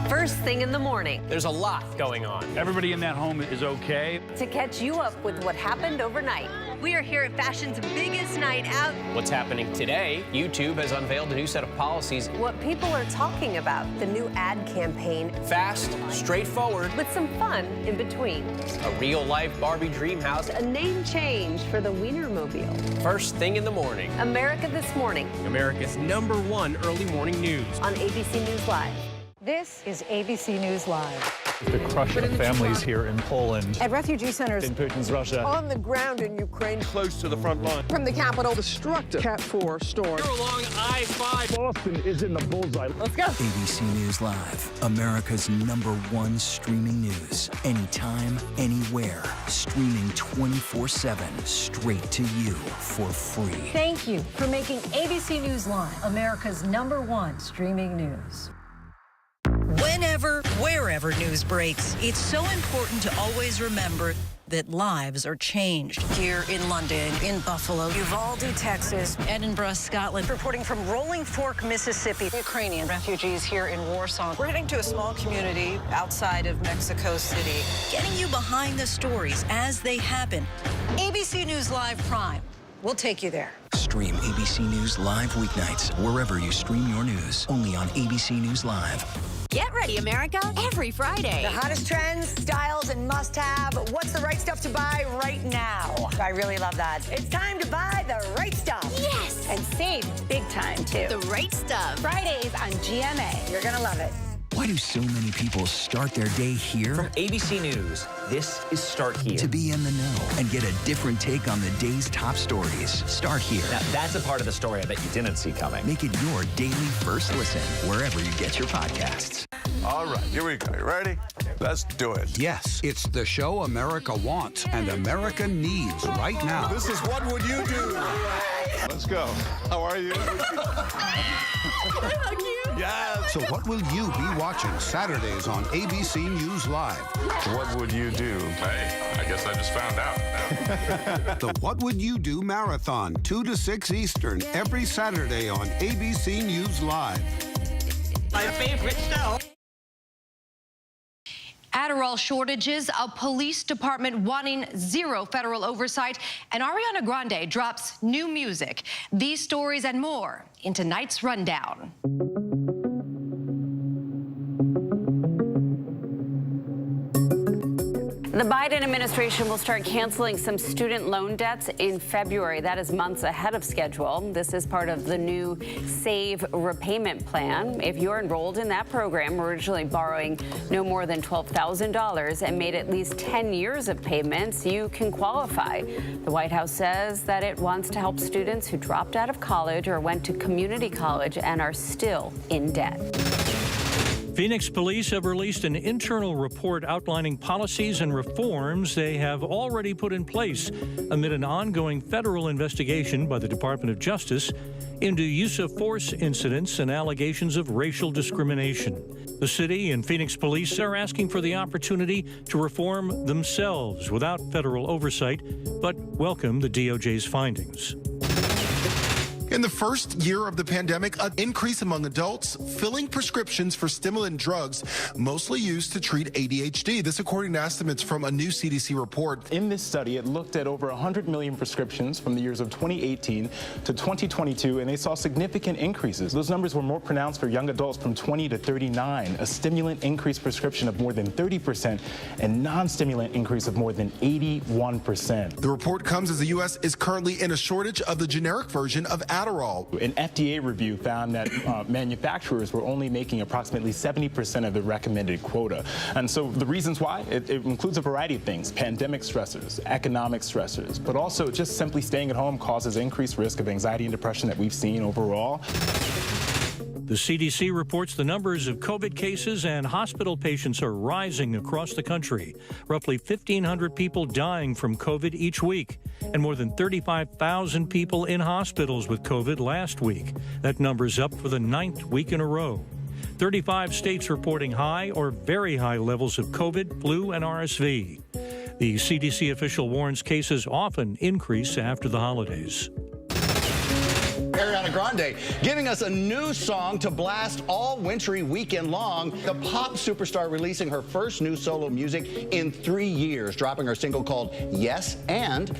First thing in the morning. There's a lot going on. Everybody in that home is okay. To catch you up with what happened overnight. We are here at fashion's biggest night out. What's happening today? YouTube has unveiled a new set of policies. What people are talking about. The new ad campaign. Fast, straightforward. With some fun in between. A real-life Barbie dream house. A name change for the Wienermobile. First thing in the morning. America This Morning. America's #1 early morning news. On ABC News Live. This is ABC News Live. The crush of families here in Poland. At refugee centers. In Putin's Russia. On the ground in Ukraine. Close to the front line. From the capital. Destructive Cat 4 storm. You're along I-5. Boston is in the bullseye. Let's go. ABC News Live, America's #1 streaming news. Anytime, anywhere. Streaming 24/7, straight to you for free. Thank you for making ABC News Live America's #1 streaming news. Whenever, wherever news breaks, it's so important to always remember that lives are changed. Here in London, in Buffalo, Uvalde, Texas, Edinburgh, Scotland. Reporting from Rolling Fork, Mississippi. Ukrainian refugees here in Warsaw. We're heading to a small community outside of Mexico City. Getting you behind the stories as they happen. ABC News Live Prime. We'll take you there. Stream ABC News Live weeknights wherever you stream your news. Only on ABC News Live. Get ready, America, every Friday. The hottest trends, styles, and must-have. What's the right stuff to buy right now? I really love that. It's time to buy the right stuff. Yes. And save big time, too. The right stuff. Fridays on GMA. You're going to love it. Why do so many people start their day here? From ABC News, this is Start Here. To be in the know and get a different take on the day's top stories. Start here. Now, that's a part of the story I bet you didn't see coming. Make it your daily first listen wherever you get your podcasts. All right, here we go. You ready? Let's do it. Yes, it's the show America wants and America needs right now. This is What Would You Do? Let's go. How are you? Yes. So what will you be watching Saturdays on ABC News Live? What would you do? Hey, I guess I just found out. The What Would You Do Marathon, 2 to 6 Eastern, every Saturday on ABC News Live. My favorite show. Adderall shortages, a police department wanting zero federal oversight, and Ariana Grande drops new music. These stories and more in tonight's rundown. The Biden administration will start canceling some student loan debts in February. That is months ahead of schedule. This is part of the new SAVE repayment plan. If you're enrolled in that program, originally borrowing no more than $12,000 and made at least 10 years of payments, you can qualify. The White House says that it wants to help students who dropped out of college or went to community college and are still in debt. Phoenix police have released an internal report outlining policies and reforms they have already put in place amid an ongoing federal investigation by the Department of Justice into use of force incidents and allegations of racial discrimination. The city and Phoenix police are asking for the opportunity to reform themselves without federal oversight, but welcome the DOJ's findings. In the first year of the pandemic, an increase among adults filling prescriptions for stimulant drugs mostly used to treat ADHD. This according to estimates from a new CDC report. In this study, it looked at over 100 million prescriptions from the years of 2018 to 2022, and they saw significant increases. Those numbers were more pronounced for young adults from 20 to 39, a stimulant increase prescription of more than 30%, and non-stimulant increase of more than 81%. The report comes as the U.S. is currently in a shortage of the generic version of Adderall. An FDA review found that manufacturers were only making approximately 70% of the recommended quota. And so the reasons why, it includes a variety of things: pandemic stressors, economic stressors, but also just simply staying at home causes increased risk of anxiety and depression that we've seen overall. The CDC reports the numbers of COVID cases and hospital patients are rising across the country. Roughly 1,500 people dying from COVID each week, and more than 35,000 people in hospitals with COVID last week. That number's up for the 9th week in a row. 35 states reporting high or very high levels of COVID, flu, and RSV. The CDC official warns cases often increase after the holidays. Ariana Grande giving us a new song to blast all wintry weekend long. The pop superstar releasing her first new solo music in 3 years, dropping her single called Yes and.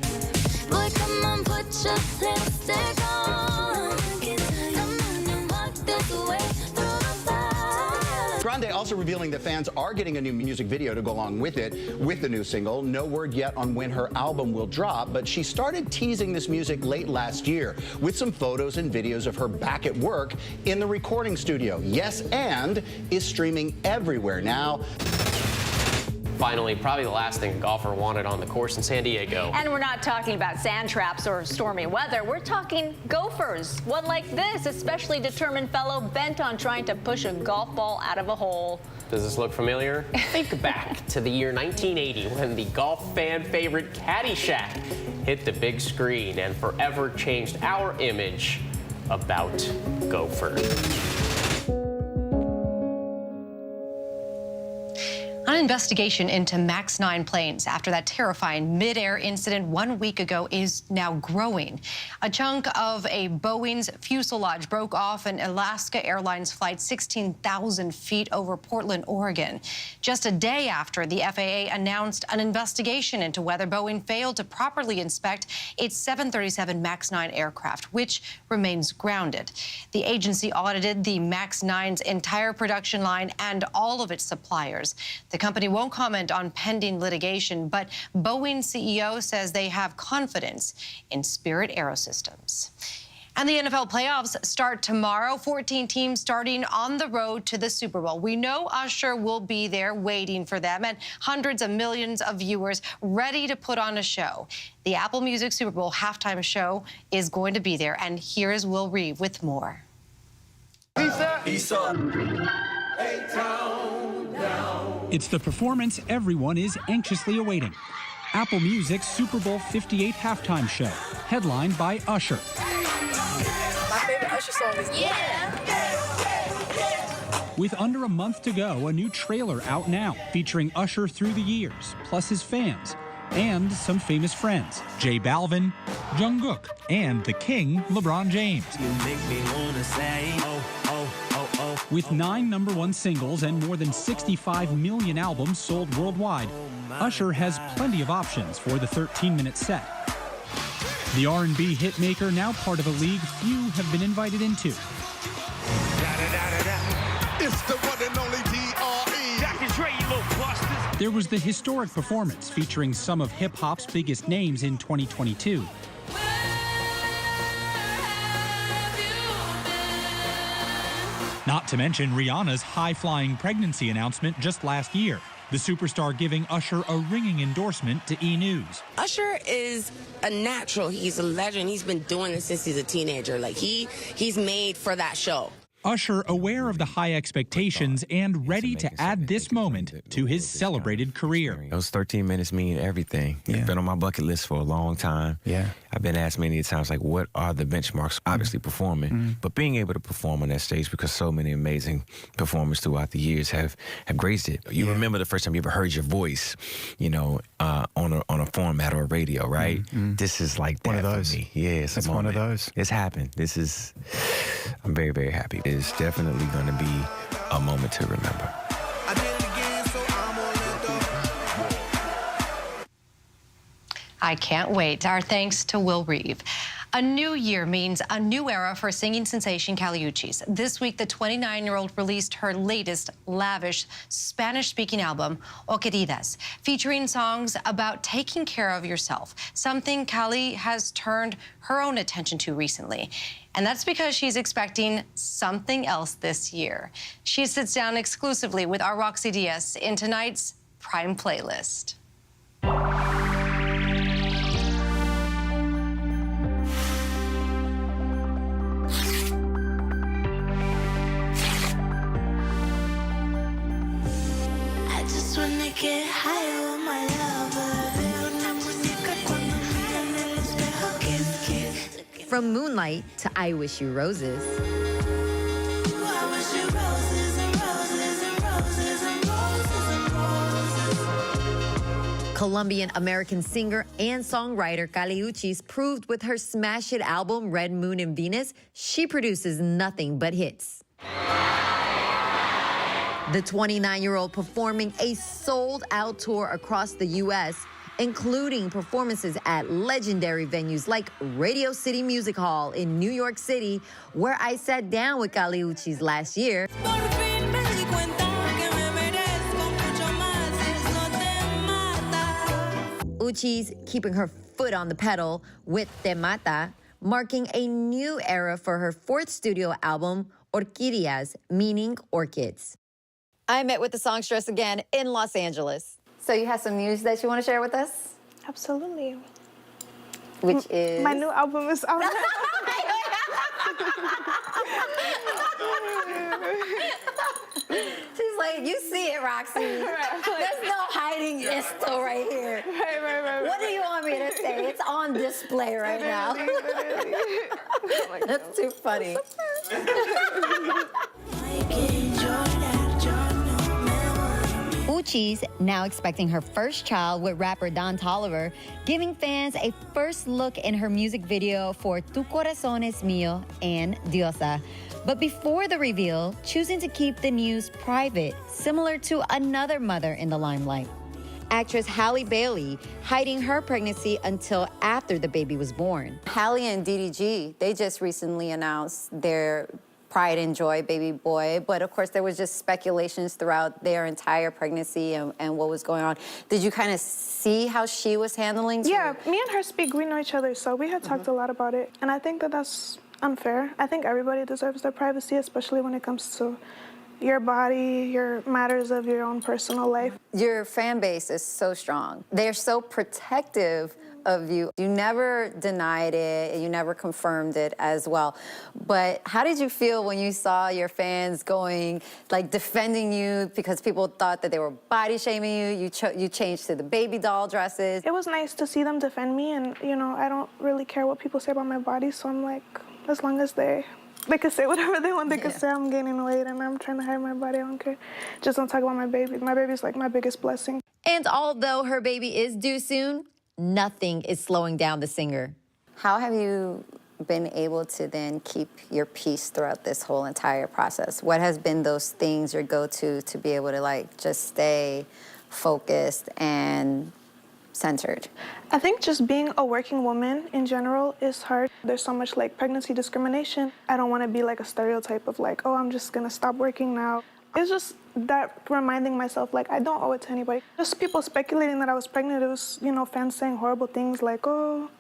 Boy, come on, put your lipstick on. Come on and walk this way through the fire. Grande also revealing that fans are getting a new music video to go along with it, with the new single. No word yet on when her album will drop, but she started teasing this music late last year with some photos and videos of her back at work in the recording studio. Yes and is streaming everywhere now. Finally, probably the last thing a golfer wanted on the course in San Diego. And we're not talking about sand traps or stormy weather. We're talking gophers. One like this, especially determined fellow bent on trying to push a golf ball out of a hole. Does this look familiar? Think back to the year 1980 when the golf fan favorite Caddyshack hit the big screen and forever changed our image about gophers. An investigation into MAX 9 planes after that terrifying mid-air incident 1 week ago is now growing. A chunk of a Boeing's fuselage broke off an Alaska Airlines flight 16,000 feet over Portland, Oregon. Just a day after the FAA announced an investigation into whether Boeing failed to properly inspect its 737 MAX 9 aircraft, which remains grounded. The agency audited the MAX 9's entire production line and all of its suppliers. The company won't comment on pending litigation, but Boeing CEO says they have confidence in Spirit Aerosystems. And the NFL playoffs start tomorrow. 14 teams starting on the road to the Super Bowl. We know Usher will be there waiting for them and hundreds of millions of viewers ready to put on a show. The Apple Music Super Bowl halftime show is going to be there, and here's Will Reeve with more. It's the performance everyone is anxiously awaiting. Apple Music's Super Bowl 58 halftime show, headlined by Usher. My favorite Usher song is Yeah. With under a month to go, a new trailer out now featuring Usher through the years, plus his fans, and some famous friends, J Balvin, Jungkook, and the King, LeBron James. You make me wanna say, With 9 #1 singles and more than 65 million albums sold worldwide, Usher has plenty of options for the 13-minute set. The R&B hitmaker, now part of a league few have been invited into. It's the one and only D.R.E. Dr. Dre, you little busters. There was the historic performance featuring some of hip-hop's biggest names in 2022. Not to mention Rihanna's high-flying pregnancy announcement just last year, the superstar giving Usher a ringing endorsement to E! News. Usher is a natural. He's a legend. He's been doing this since he's a teenager. Like, he's made for that show. Usher aware of the high expectations and ready to add this moment to his celebrated career. Those 13 minutes mean everything. It's been on my bucket list for a long time. I've been asked many times, like, what are the benchmarks? Obviously performing, but being able to perform on that stage, because so many amazing performers throughout the years have graced it. You remember the first time you ever heard your voice, you know, on a format or a radio, right? This is like that one of those. For me. Yeah, it's one of those. It's happened. I'm very, very happy. It's definitely going to be a moment to remember. I can't wait. Our thanks to Will Reeve. A new year means a new era for singing sensation Uchis. This week, the 29-year-old released her latest lavish Spanish-speaking album, O Queridas, featuring songs about taking care of yourself, something Cali has turned her own attention to recently. And that's because she's expecting something else this year. She sits down exclusively with our Roxy Diaz in tonight's Prime Playlist. Get higher with my lover. From Moonlight to I Wish You Roses. Colombian-American singer and songwriter Uchis proved with her smash hit album Red Moon and Venus, she produces nothing but hits. The 29-year-old performing a sold-out tour across the U.S., including performances at legendary venues like Radio City Music Hall in New York City, where I sat down with Uchis last year. Uchis keeping her foot on the pedal with Te Mata, marking a new era for her fourth studio album, Orquídeas, meaning orchids. I met with the songstress again in Los Angeles. So you have some news that you want to share with us? Absolutely. Which is? My new album is out. She's like, you see it, Roxy. There's no hiding esto right here. Right. What do you want me to say? It's on display right now. That's too funny. Uchis now expecting her first child with rapper Don Toliver, giving fans a first look in her music video for Tu Corazón Es Mío and Diosa. But before the reveal, choosing to keep the news private, similar to another mother in the limelight. Actress Halle Bailey hiding her pregnancy until after the baby was born. Halle and DDG, they just recently announced their pride and joy baby boy, but of course there was just speculations throughout their entire pregnancy and what was going on. Did you kind of see how she was handling? Yeah, me and her speak, we know each other, so we had talked a lot about it, and I think that that's unfair. I think everybody deserves their privacy, especially when it comes to your body, your matters of your own personal life. Your fan base is so strong. They're so protective of you. You never denied it, and you never confirmed it as well. But how did you feel when you saw your fans going, like, defending you because people thought that they were body shaming you? You changed to the baby doll dresses. It was nice to see them defend me, and, you know, I don't really care what people say about my body, so I'm like, as long as they can say whatever they want. They can say I'm gaining weight and I'm trying to hide my body. I don't care. Just don't talk about my baby. My baby's like my biggest blessing. And although her baby is due soon, nothing is slowing down the singer. How have you been able to then keep your peace throughout this whole entire process? What has been those things, your go-to, to be able to, like, just stay focused and centered? I think just being a working woman in general is hard. There's so much, like, pregnancy discrimination. I don't want to be like a stereotype of like, oh, I'm just gonna stop working now. It's just that reminding myself, like, I don't owe it to anybody. Just people speculating that I was pregnant. It was, you know, fans saying horrible things like, oh,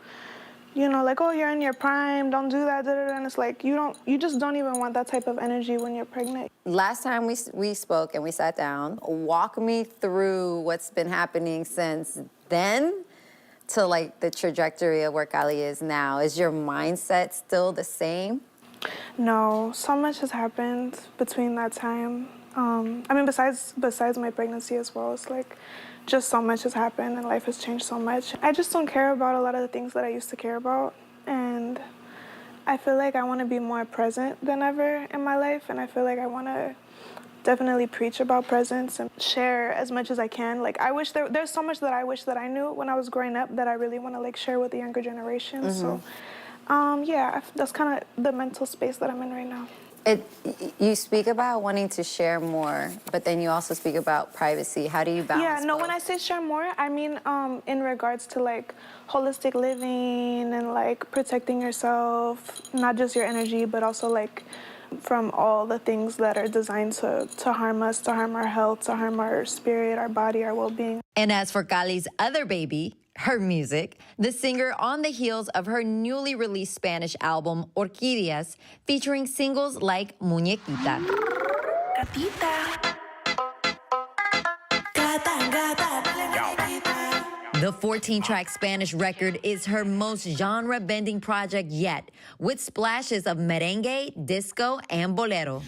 you know, like, oh, you're in your prime, don't do that, and it's like, you just don't even want that type of energy when you're pregnant. Last time we spoke and we sat down, walk me through what's been happening since then to, like, the trajectory of where Cali is now. Is your mindset still the same? No, so much has happened between that time. I mean, besides my pregnancy as well, it's like just so much has happened and life has changed so much. I just don't care about a lot of the things that I used to care about, and I feel like I want to be more present than ever in my life, and I feel like I want to definitely preach about presence and share as much as I can. Like, I wish there's so much that I wish that I knew when I was growing up that I really want to like share with the younger generation. So yeah, that's kind of the mental space that I'm in right now. You speak about wanting to share more, but then you also speak about privacy. How do you balance Yeah, no, both? when I say share more, I mean in regards to like holistic living and like protecting yourself, not just your energy, but also like from all the things that are designed to harm us, to harm our health, to harm our spirit, our body, our well-being. And as for Cali's other baby, her music, the singer on the heels of her newly released Spanish album, Orquídeas, featuring singles like Muñequita. The 14-track Spanish record is her most genre-bending project yet, with splashes of merengue, disco, and bolero.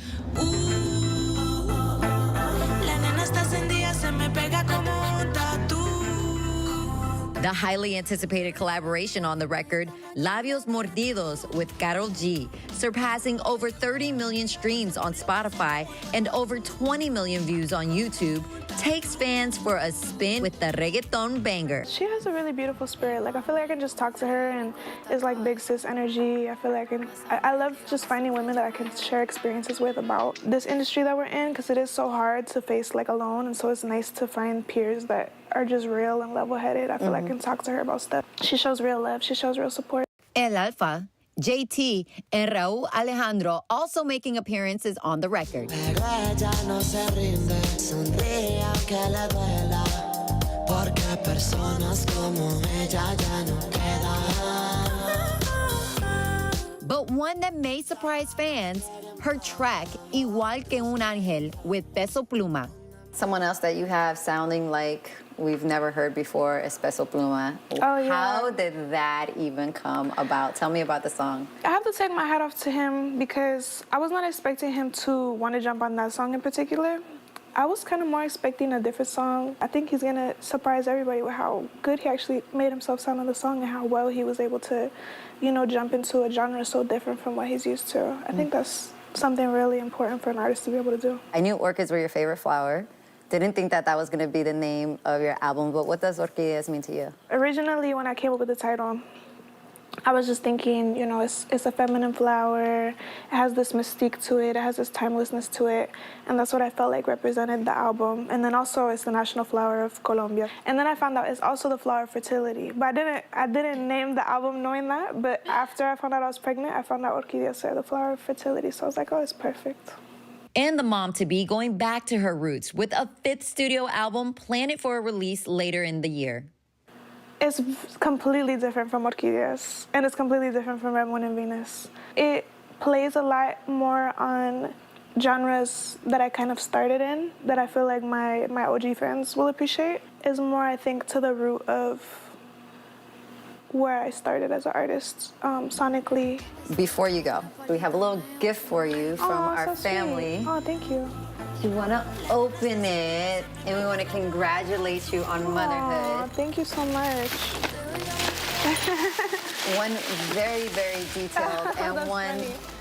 The highly anticipated collaboration on the record, Labios Mordidos with Karol G, surpassing over 30 million streams on Spotify and over 20 million views on YouTube, takes fans for a spin with the reggaeton banger. She has a really beautiful spirit. Like, I feel like I can just talk to her and it's like big sis energy. I feel like I love just finding women that I can share experiences with about this industry that we're in, because it is so hard to face like alone, and so it's nice to find peers that are just real and level-headed. I feel like I can talk to her about stuff. She shows real love. She shows real support. El Alfa, JT, and Raúl Alejandro also making appearances on the record. But one that may surprise fans, her track, Igual que un ángel, with Peso Pluma. Someone else that you have sounding like we've never heard before is Peso Pluma. Oh, yeah. How did that even come about? Tell me about the song. I have to take my hat off to him because I was not expecting him to want to jump on that song in particular. I was kind of more expecting a different song. I think he's going to surprise everybody with how good he actually made himself sound on the song and how well he was able to, you know, jump into a genre so different from what he's used to. I think that's something really important for an artist to be able to do. I knew orchids were your favorite flower. Didn't think that was going to be the name of your album, but what does Orquídeas mean to you? Originally, when I came up with the title, I was just thinking, you know, it's a feminine flower. It has this mystique to it. It has this timelessness to it. And that's what I felt like represented the album. And then also it's the national flower of Colombia. And then I found out it's also the flower of fertility. But I didn't name the album knowing that. But after I found out I was pregnant, I found out Orquídeas are the flower of fertility. So I was like, oh, it's perfect. And the mom-to-be going back to her roots with a 5th studio album planned for a release later in the year. It's completely different from Orquídeas, and it's completely different from Red Moon and Venus. It plays a lot more on genres that I kind of started in, that I feel like my OG fans will appreciate. It's more, I think, to the root of where I started as an artist, sonically. Before you go, we have a little gift for you from our family. Sweet. Oh, thank you. You want to open it, and we want to congratulate you on motherhood. Oh, thank you so much. One very, very detailed and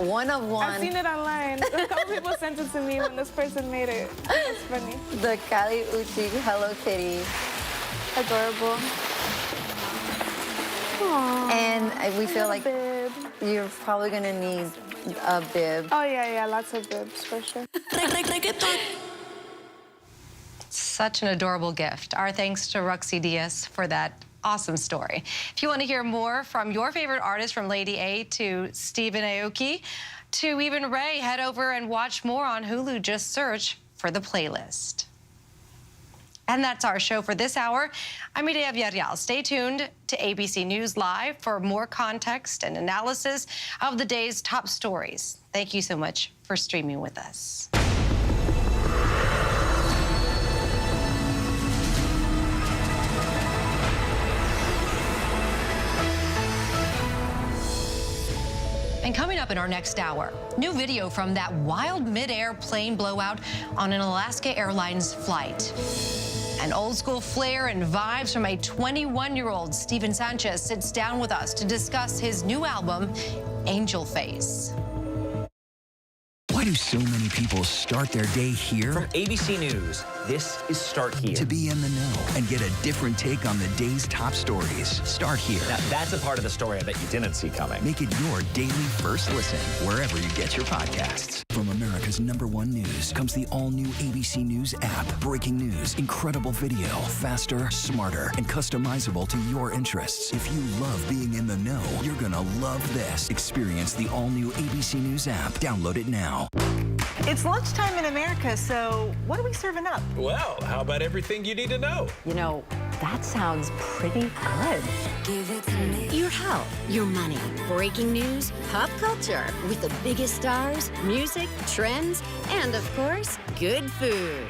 one of one. I've seen it online. A couple people sent it to me when this person made it. It's funny. The Cali Uchis Hello Kitty. Adorable. Aww, and we feel like bib. You're probably going to need a bib. Oh, yeah, lots of bibs, for sure. Such an adorable gift. Our thanks to Roxy Diaz for that awesome story. If you want to hear more from your favorite artists, from Lady A to Stephen Aoki to even Ray, head over and watch more on Hulu. Just search for The Playlist. And that's our show for this hour. I'm Mireya Villarreal. Stay tuned to ABC News Live for more context and analysis of the day's top stories. Thank you so much for streaming with us. And coming up in our next hour, new video from that wild mid-air plane blowout on an Alaska Airlines flight. An old school flair and vibes from a 21-year-old. Steven Sanchez sits down with us to discuss his new album, Angel Face. Why do so many people start their day here? From ABC News, this is Start Here. To be in the know and get a different take on the day's top stories. Start Here. Now, that's a part of the story I bet you didn't see coming. Make it your daily first listen, wherever you get your podcasts. From America's #1 news comes the all-new ABC News app. Breaking news, incredible video, faster, smarter, and customizable to your interests. If you love being in the know, you're gonna love this. Experience the all-new ABC News app. Download it now. It's lunchtime in America, so what are we serving up? Well, how about everything you need to know? You know, that sounds pretty good. Give it to me. Your health, your money, breaking news, pop culture, with the biggest stars, music, trends, and of course, good food.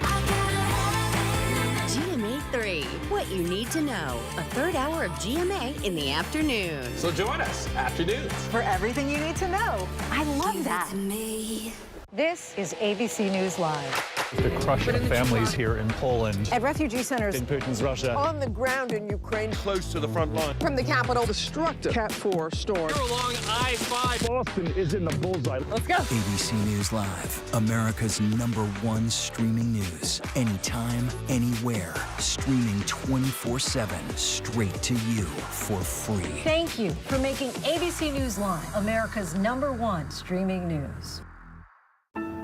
GMA 3, what you need to know. A third hour of GMA in the afternoon. So join us, afternoons. For everything you need to know. I love that. This is ABC News Live. The crush of families here in Poland. At refugee centers. In Putin's Russia. On the ground in Ukraine. Close to the front line. From the capital. Destructive Cat 4 storm. We're along I-5. Boston is in the bullseye. Let's go. ABC News Live, America's #1 streaming news. Anytime, anywhere. Streaming 24/7, straight to you for free. Thank you for making ABC News Live America's #1 streaming news.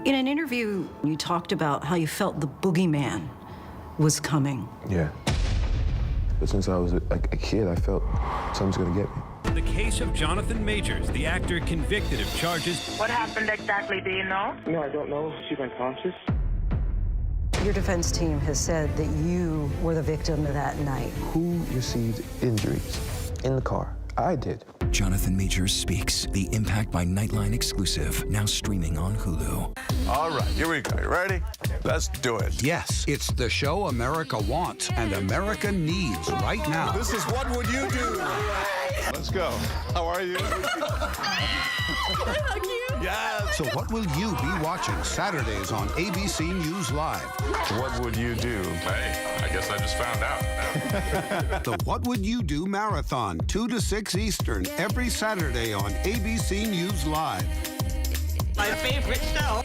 In an interview, you talked about how you felt the boogeyman was coming. Yeah. But since I was a kid, I felt something's gonna get me. The case of Jonathan Majors, the actor convicted of charges. What happened exactly, do you know? No, I don't know. She's unconscious. Your defense team has said that you were the victim of that night. Who received injuries in the car? I did. Jonathan Majors Speaks, the Impact by Nightline exclusive, now streaming on Hulu. All right, here we go. You ready? Let's do it. Yes, it's the show America wants and America needs right now. This is What Would You Do? Let's go. How are you? Yes. So what will you be watching Saturdays on ABC News Live? What would you do? Hey, I guess I just found out. The What Would You Do Marathon, 2 to 6 Eastern, every Saturday on ABC News Live. My favorite show.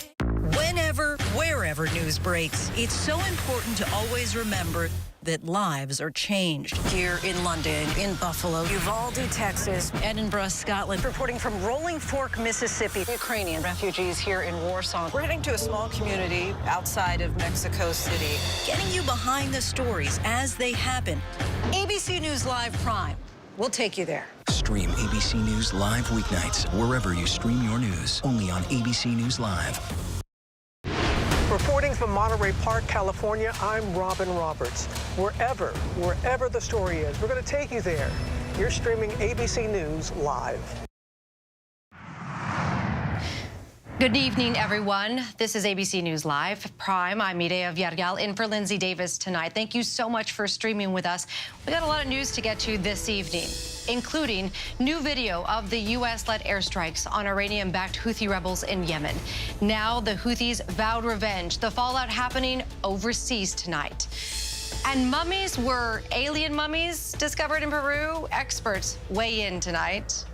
Whenever, wherever news breaks, it's so important to always remember that lives are changed. Here in London, in Buffalo, Uvalde, Texas, Edinburgh, Scotland. Reporting from Rolling Fork, Mississippi. Ukrainian refugees here in Warsaw. We're heading to a small community outside of Mexico City. Getting you behind the stories as they happen. ABC News Live Prime. We'll take you there. Stream ABC News Live weeknights, wherever you stream your news. Only on ABC News Live. Reporting from Monterey Park, California, I'm Robin Roberts. Wherever the story is, we're going to take you there. You're streaming ABC News Live. Good evening, everyone. This is ABC News Live Prime. I'm Mireya Villarreal in for Lindsay Davis tonight. Thank you so much for streaming with us. We got a lot of news to get to this evening, including new video of the U.S.-led airstrikes on Iranian-backed Houthi rebels in Yemen. Now the Houthis vowed revenge. The fallout happening overseas tonight. And mummies were alien mummies discovered in Peru. Experts weigh in tonight.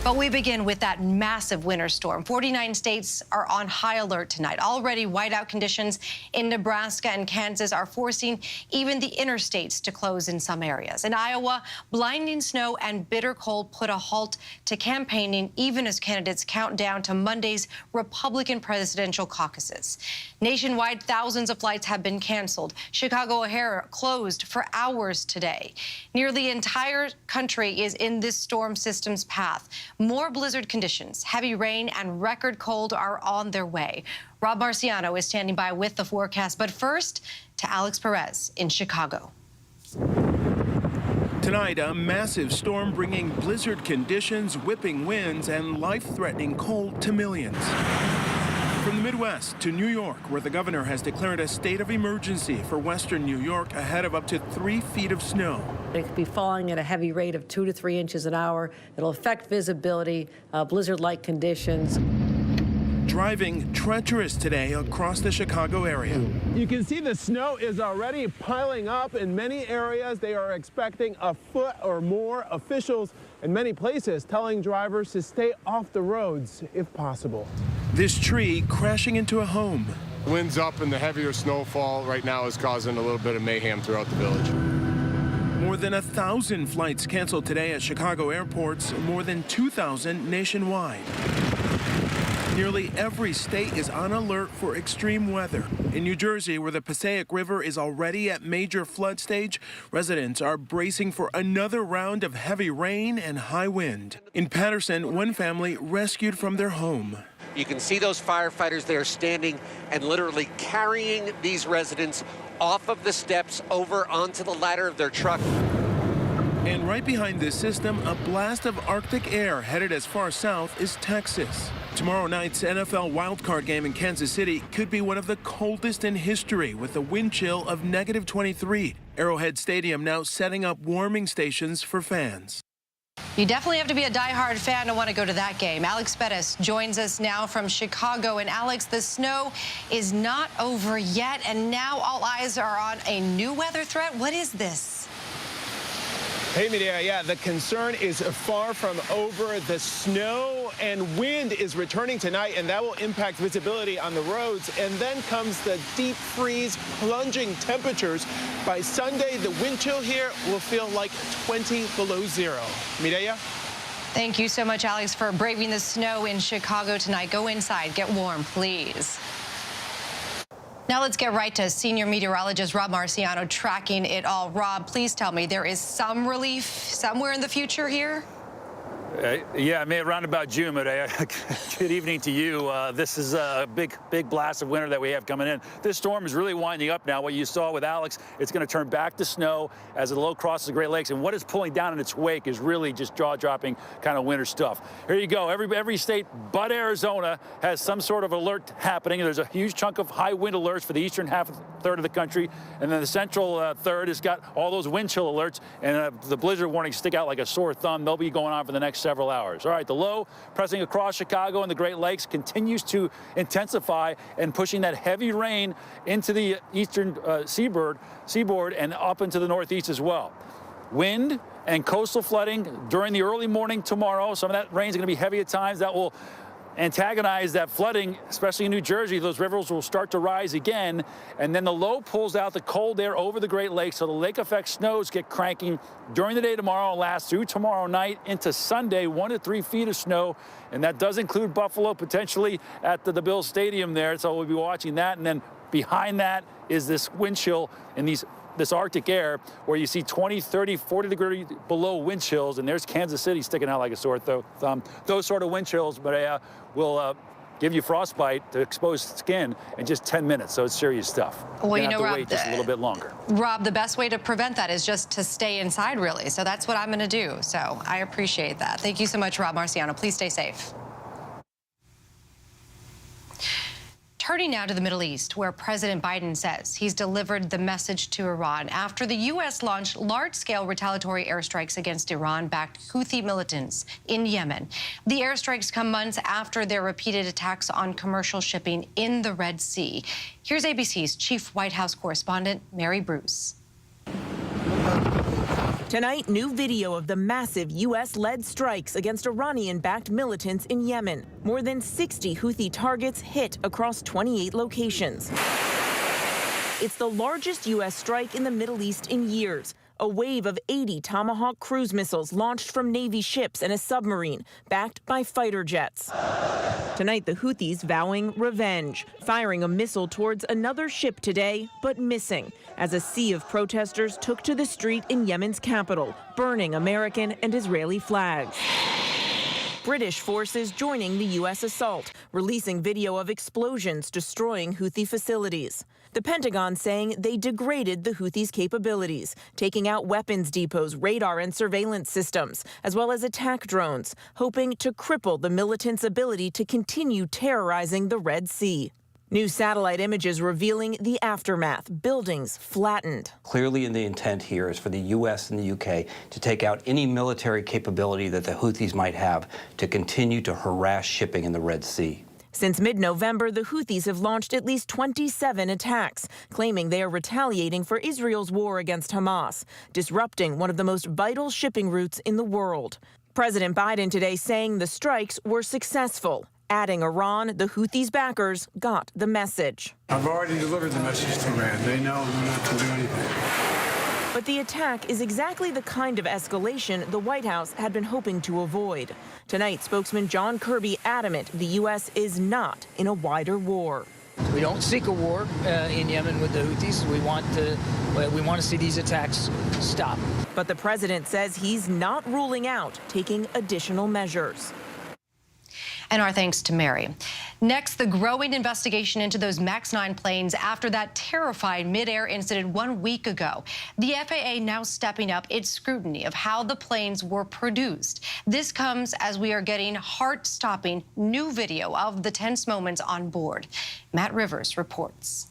But we begin with that massive winter storm. 49 states are on high alert tonight. Already whiteout conditions in Nebraska and Kansas are forcing even the interstates to close in some areas. In Iowa, blinding snow and bitter cold put a halt to campaigning, even as candidates count down to Monday's Republican presidential caucuses. Nationwide, thousands of flights have been canceled. Chicago O'Hare closed for hours today. Nearly the entire country is in this storm system's path. More blizzard conditions, heavy rain, and record cold are on their way. Rob Marciano is standing by with the forecast. But first, to Alex Perez in Chicago. Tonight, a massive storm bringing blizzard conditions, whipping winds, and life-threatening cold to millions. From the Midwest to New York, where the governor has declared a state of emergency for western New York ahead of up to 3 feet of snow. It could be falling at a heavy rate of 2 to 3 inches an hour. It'll affect visibility, blizzard-like conditions. Driving treacherous today across the Chicago area. You can see the snow is already piling up in many areas. They are expecting a foot or more. Officials in many places telling drivers to stay off the roads if possible. This tree crashing into a home. Winds up and the heavier snowfall right now is causing a little bit of mayhem throughout the village. More than 1,000 flights canceled today at Chicago airports, more than 2,000 nationwide. Nearly every state is on alert for extreme weather. In New Jersey, where the Passaic River is already at major flood stage, residents are bracing for another round of heavy rain and high wind. In Patterson, one family rescued from their home. You can see those firefighters there standing and literally carrying these residents off of the steps over onto the ladder of their truck. And right behind this system, a blast of Arctic air headed as far south as Texas. Tomorrow night's NFL wildcard game in Kansas City could be one of the coldest in history, with a wind chill of -23. Arrowhead Stadium now setting up warming stations for fans. You definitely have to be a diehard fan to want to go to that game. Alex Bettis joins us now from Chicago. And Alex, the snow is not over yet, and now all eyes are on a new weather threat. What is this? Hey, Medea, yeah, the concern is far from over. The snow and wind is returning tonight, and that will impact visibility on the roads. And then comes the deep freeze, plunging temperatures. By Sunday, the wind chill here will feel like 20 below zero. Medea? Thank you so much, Alex, for braving the snow in Chicago tonight. Go inside, get warm, please. Now let's get right to senior meteorologist Rob Marciano tracking it all. Rob, please tell me there is some relief somewhere in the future here? Yeah, I may around about June, but good evening to you. This is a big blast of winter that we have coming in. This storm is really winding up now. What you saw with Alex, it's going to turn back to snow as the low crosses the Great Lakes, and what is pulling down in its wake is really just jaw-dropping kind of winter stuff. Here you go. Every state but Arizona has some sort of alert happening. There's a huge chunk of high wind alerts for the eastern third of the country, and then the central third has got all those wind chill alerts, and the blizzard warnings stick out like a sore thumb. They'll be going on for the next several hours. All right, the low pressing across Chicago and the Great Lakes continues to intensify and pushing that heavy rain into the eastern seaboard and up into the northeast as well. Wind and coastal flooding during the early morning tomorrow. Some of that rain is going to be heavy at times. That will antagonize that flooding, especially in New Jersey. Those rivers will start to rise again, and then the low pulls out the cold air over the Great Lakes, so the lake effect snows get cranking during the day tomorrow and last through tomorrow night into Sunday, 1 to 3 feet of snow, and that does include Buffalo potentially at the Bills Stadium there, so we'll be watching that. And then behind that is this wind chill in this Arctic air where you see 20, 30, 40 degree below wind chills, and there's Kansas City sticking out like a sore thumb. Those sort of wind chills, but will give you frostbite to exposed skin in just 10 minutes, so it's serious stuff. Well, you have know, to Rob, wait just a little bit longer. Rob, the best way to prevent that is just to stay inside, really. So that's what I'm going to do. So I appreciate that. Thank you so much, Rob Marciano. Please stay safe. Turning now to the Middle East, where President Biden says he's delivered the message to Iran after the U.S. launched large-scale retaliatory airstrikes against Iran-backed Houthi militants in Yemen. The airstrikes come months after their repeated attacks on commercial shipping in the Red Sea. Here's ABC's chief White House correspondent, Mary Bruce. Tonight, new video of the massive U.S.-led strikes against Iranian-backed militants in Yemen. More than 60 Houthi targets hit across 28 locations. It's the largest U.S. strike in the Middle East in years. A wave of 80 Tomahawk cruise missiles launched from Navy ships and a submarine, backed by fighter jets. Tonight, the Houthis vowing revenge, firing a missile towards another ship today, but missing, as a sea of protesters took to the street in Yemen's capital, burning American and Israeli flags. British forces joining the U.S. assault, releasing video of explosions destroying Houthi facilities. The Pentagon saying they degraded the Houthis' capabilities, taking out weapons depots, radar and surveillance systems, as well as attack drones, hoping to cripple the militants' ability to continue terrorizing the Red Sea. New satellite images revealing the aftermath, buildings flattened. Clearly, the intent here is for the U.S. and the U.K. to take out any military capability that the Houthis might have to continue to harass shipping in the Red Sea. Since mid-November, the Houthis have launched at least 27 attacks, claiming they are retaliating for Israel's war against Hamas, disrupting one of the most vital shipping routes in the world. President Biden today saying the strikes were successful, adding Iran, the Houthis' backers, got the message. I've already delivered the message to Iran. They know not to do anything. But the attack is exactly the kind of escalation the White House had been hoping to avoid. Tonight, spokesman John Kirby adamant the U.S. is not in a wider war. We don't seek a war in Yemen with the Houthis. We want to see these attacks stop. But the president says he's not ruling out taking additional measures. And our thanks to Mary. Next, the growing investigation into those MAX 9 planes after that terrifying mid-air incident 1 week ago. The FAA now stepping up its scrutiny of how the planes were produced. This comes as we are getting heart-stopping new video of the tense moments on board. Matt Rivers reports.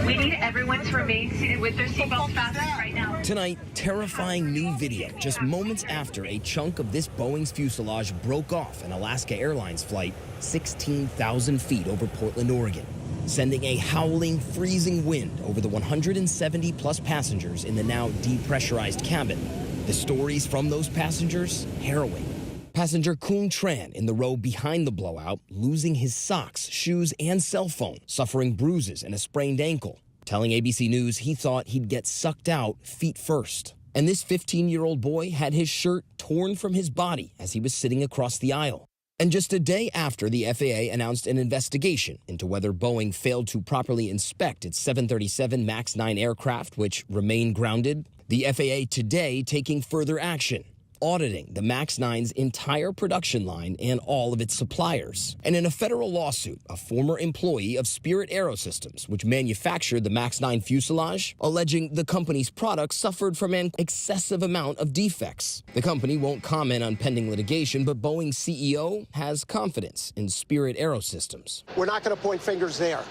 We need everyone to remain seated with their seatbelts fastened right now. Tonight, terrifying new video just moments after a chunk of this Boeing's fuselage broke off an Alaska Airlines flight 16,000 feet over Portland, Oregon, sending a howling, freezing wind over the 170-plus passengers in the now depressurized cabin. The stories from those passengers, harrowing. Passenger Kuong Tran in the row behind the blowout, losing his socks, shoes, and cell phone, suffering bruises and a sprained ankle, telling ABC News he thought he'd get sucked out feet first. And this 15-year-old boy had his shirt torn from his body as he was sitting across the aisle. And just a day after the FAA announced an investigation into whether Boeing failed to properly inspect its 737 MAX 9 aircraft, which remain grounded, the FAA today taking further action, auditing the MAX 9's entire production line and all of its suppliers. And in a federal lawsuit, a former employee of Spirit Aerosystems, which manufactured the MAX 9 fuselage, alleging the company's products suffered from an excessive amount of defects. The company won't comment on pending litigation, but Boeing's CEO has confidence in Spirit Aerosystems. We're not going to point fingers there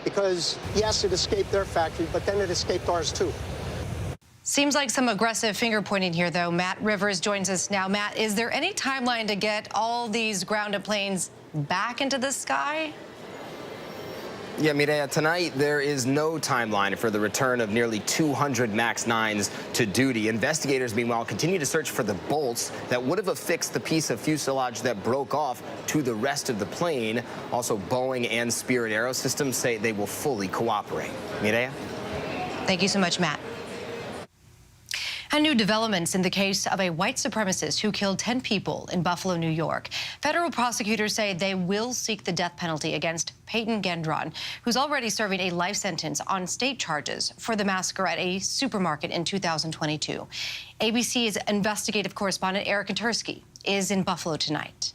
because, yes, it escaped their factory, but then it escaped ours, too. Seems like some aggressive finger pointing here, though. Matt Rivers joins us now. Matt, is there any timeline to get all these grounded planes back into the sky? Yeah, Mireya, tonight there is no timeline for the return of nearly 200 MAX 9s to duty. Investigators, meanwhile, continue to search for the bolts that would have affixed the piece of fuselage that broke off to the rest of the plane. Also, Boeing and Spirit Aerosystems say they will fully cooperate. Mireya? Thank you so much, Matt. And new developments in the case of a white supremacist who killed 10 people in Buffalo, New York. Federal prosecutors say they will seek the death penalty against Peyton Gendron, who's already serving a life sentence on state charges for the massacre at a supermarket in 2022. ABC's investigative correspondent Eric Katursky is in Buffalo tonight.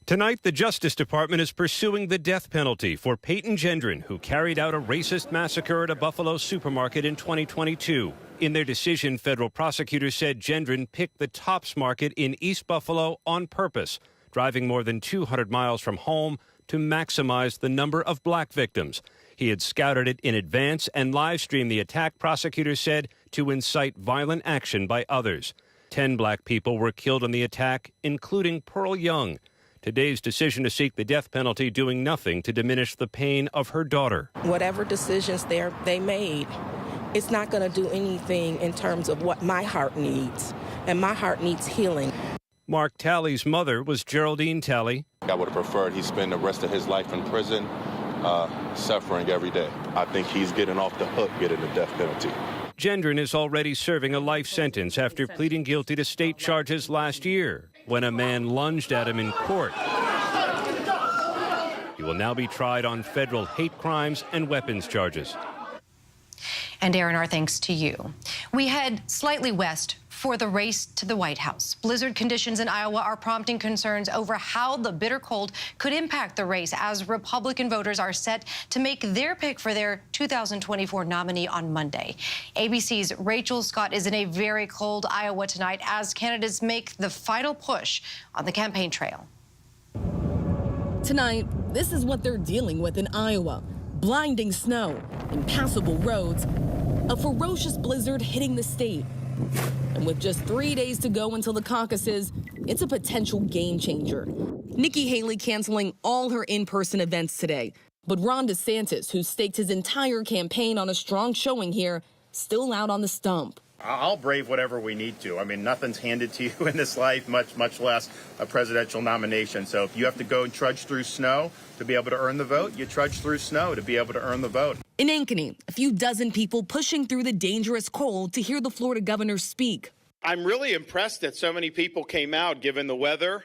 Tonight, the Justice Department is pursuing the death penalty for Peyton Gendron, who carried out a racist massacre at a Buffalo supermarket in 2022. In their decision, federal prosecutors said Gendron picked the Tops Market in East Buffalo on purpose, driving more than 200 miles from home to maximize the number of black victims. He had scouted it in advance and live-streamed the attack, prosecutors said, to incite violent action by others. 10 black people were killed in the attack, including Pearl Young. Today's decision to seek the death penalty doing nothing to diminish the pain of her daughter. Whatever decisions they made, it's not going to do anything in terms of what my heart needs, and my heart needs healing. Mark Talley's mother was Geraldine Talley. I would have preferred he spend the rest of his life in prison, suffering every day. I think he's getting off the hook, getting the death penalty. Gendron is already serving a life sentence after pleading guilty to state charges last year when a man lunged at him in court. He will now be tried on federal hate crimes and weapons charges. And Aaron, our thanks to you. We head slightly west for the race to the White House. Blizzard conditions in Iowa are prompting concerns over how the bitter cold could impact the race as Republican voters are set to make their pick for their 2024 nominee on Monday. ABC's Rachel Scott is in a very cold Iowa tonight as candidates make the final push on the campaign trail. Tonight, this is what they're dealing with in Iowa. Blinding snow, impassable roads, a ferocious blizzard hitting the state. And with just 3 days to go until the caucuses, it's a potential game changer. Nikki Haley canceling all her in-person events today. But Ron DeSantis, who staked his entire campaign on a strong showing here, still out on the stump. I'll brave whatever we need to. I mean, nothing's handed to you in this life, much less a presidential nomination. So if you have to go and trudge through snow to be able to earn the vote, you trudge through snow to be able to earn the vote. In Ankeny, a few dozen people pushing through the dangerous cold to hear the Florida governor speak. I'm really impressed that so many people came out given the weather.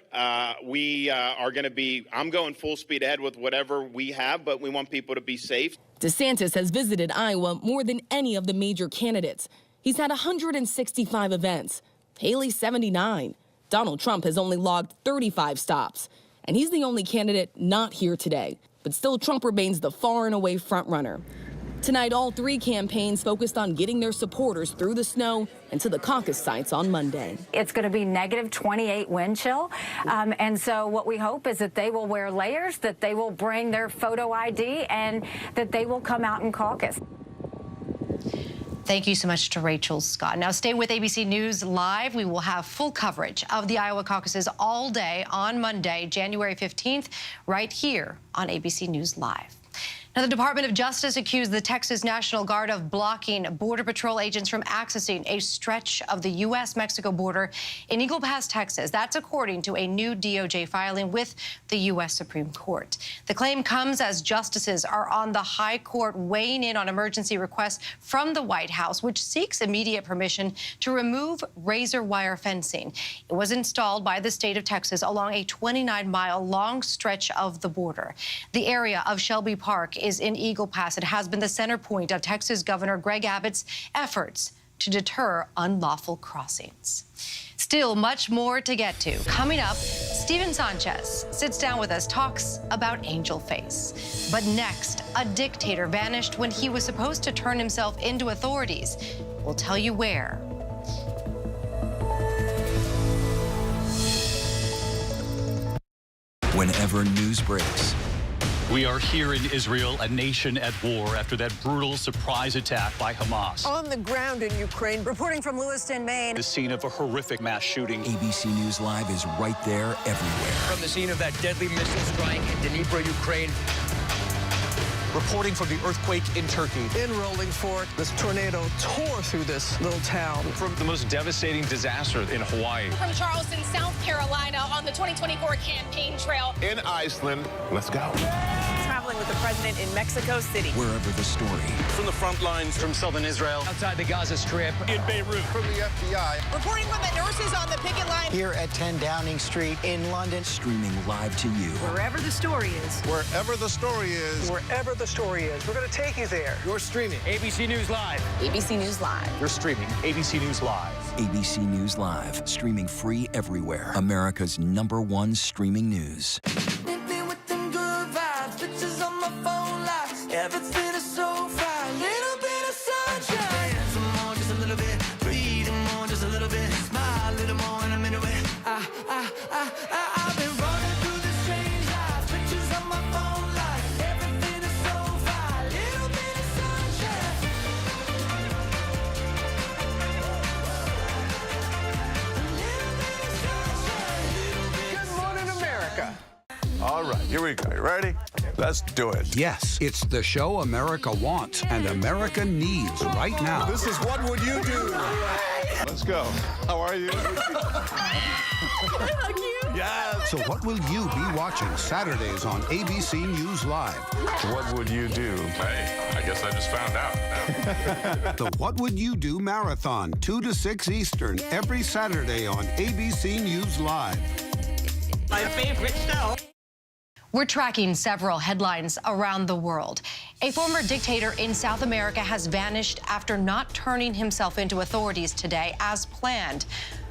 We are going to be, I'm going full speed ahead with whatever we have, but we want people to be safe. DeSantis has visited Iowa more than any of the major candidates. He's had 165 events. Haley 79. Donald Trump has only logged 35 stops. And he's the only candidate not here today. But still, Trump remains the far and away frontrunner. Tonight, all three campaigns focused on getting their supporters through the snow and to the caucus sites on Monday. It's going to be negative 28 wind chill. And so what we hope is that they will wear layers, that they will bring their photo ID, and that they will come out and caucus. Thank you so much to Rachel Scott. Now stay with ABC News Live. We will have full coverage of the Iowa caucuses all day on Monday, January 15th, right here on ABC News Live. Now, the Department of Justice accused the Texas National Guard of blocking Border Patrol agents from accessing a stretch of the U.S.-Mexico border in Eagle Pass, Texas. That's according to a new DOJ filing with the U.S. Supreme Court. The claim comes as justices are on the high court weighing in on emergency requests from the White House, which seeks immediate permission to remove razor wire fencing. It was installed by the state of Texas along a 29-mile-long stretch of the border. The area of Shelby Park is in Eagle Pass. It has been the center point of Texas Governor Greg Abbott's efforts to deter unlawful crossings. Still much more to get to. Coming up, Steven Sanchez sits down with us, talks about Angel Face. But next, a dictator vanished when he was supposed to turn himself into authorities. We'll tell you where. Whenever news breaks, we are here in Israel, a nation at war after that brutal surprise attack by Hamas. On the ground in Ukraine, reporting from Lewiston, Maine. The scene of a horrific mass shooting. ABC News Live is right there everywhere. From the scene of that deadly missile strike in Dnipro, Ukraine. Reporting from the earthquake in Turkey. In Rolling Fork, this tornado tore through this little town. From the most devastating disaster in Hawaii. From Charleston, South Carolina, on the 2024 campaign trail. In Iceland, let's go. Traveling with the president in Mexico City. Wherever the story. From the front lines from southern Israel. Outside the Gaza Strip. In Beirut. From the FBI. Reporting from the nurses on the picket line. Here at 10 Downing Street in London. Streaming live to you. Wherever the story is. Wherever the story is. Wherever the story is, we're going to take you there. You're streaming ABC News Live. ABC News Live. You're streaming ABC News Live. ABC News Live. Streaming free everywhere. America's #1 streaming news. Everything is so fine, little bit of sunshine. Some more, just a little bit. Breathe more, just a little bit. Smile a little more, and I'm into it. I've been running through the strange life. Pictures on my phone, like everything is so fine, little bit of sunshine. Good morning, America. All right, here we go. You ready? Let's do it. Yes, it's the show America wants and America needs right now. This is What Would You Do? Let's go. How are you? Yes. So what will you be watching Saturdays on ABC News Live? What would you do? Hey, I guess I just found out. The What Would You Do Marathon, 2 to 6 Eastern, every Saturday on ABC News Live. My favorite show. We're tracking several headlines around the world. A former dictator in South America has vanished after not turning himself into authorities today as planned.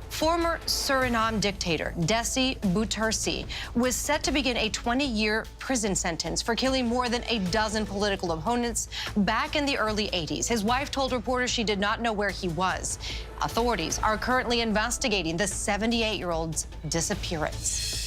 Former Suriname dictator Desi Bouterse was set to begin a 20-year prison sentence for killing more than a dozen political opponents back in the early 80s. His wife told reporters she did not know where he was. Authorities are currently investigating the 78-year-old's disappearance.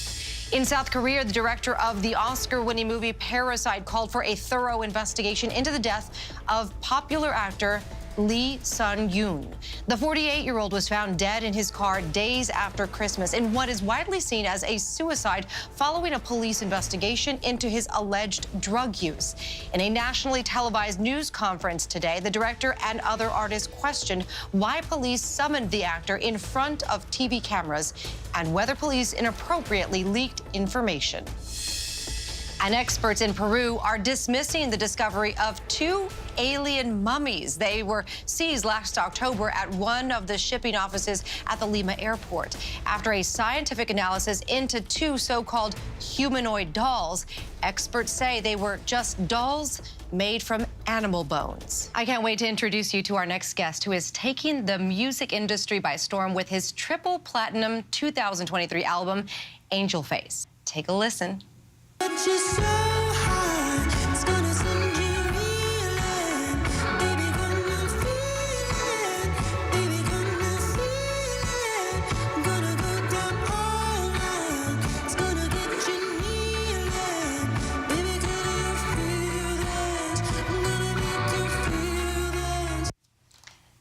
In South Korea, the director of the Oscar-winning movie Parasite called for a thorough investigation into the death of popular actor Lee Sun-yoon. The 48-year-old was found dead in his car days after Christmas in what is widely seen as a suicide following a police investigation into his alleged drug use. In a nationally televised news conference today, the director and other artists questioned why police summoned the actor in front of TV cameras and whether police inappropriately leaked information. And experts in Peru are dismissing the discovery of 2 alien mummies. They were seized last October at one of the shipping offices at the Lima airport. After a scientific analysis into 2 so-called humanoid dolls, experts say they were just dolls made from animal bones. I can't wait to introduce you to our next guest, who is taking the music industry by storm with his triple platinum 2023 album, Angel Face. Take a listen.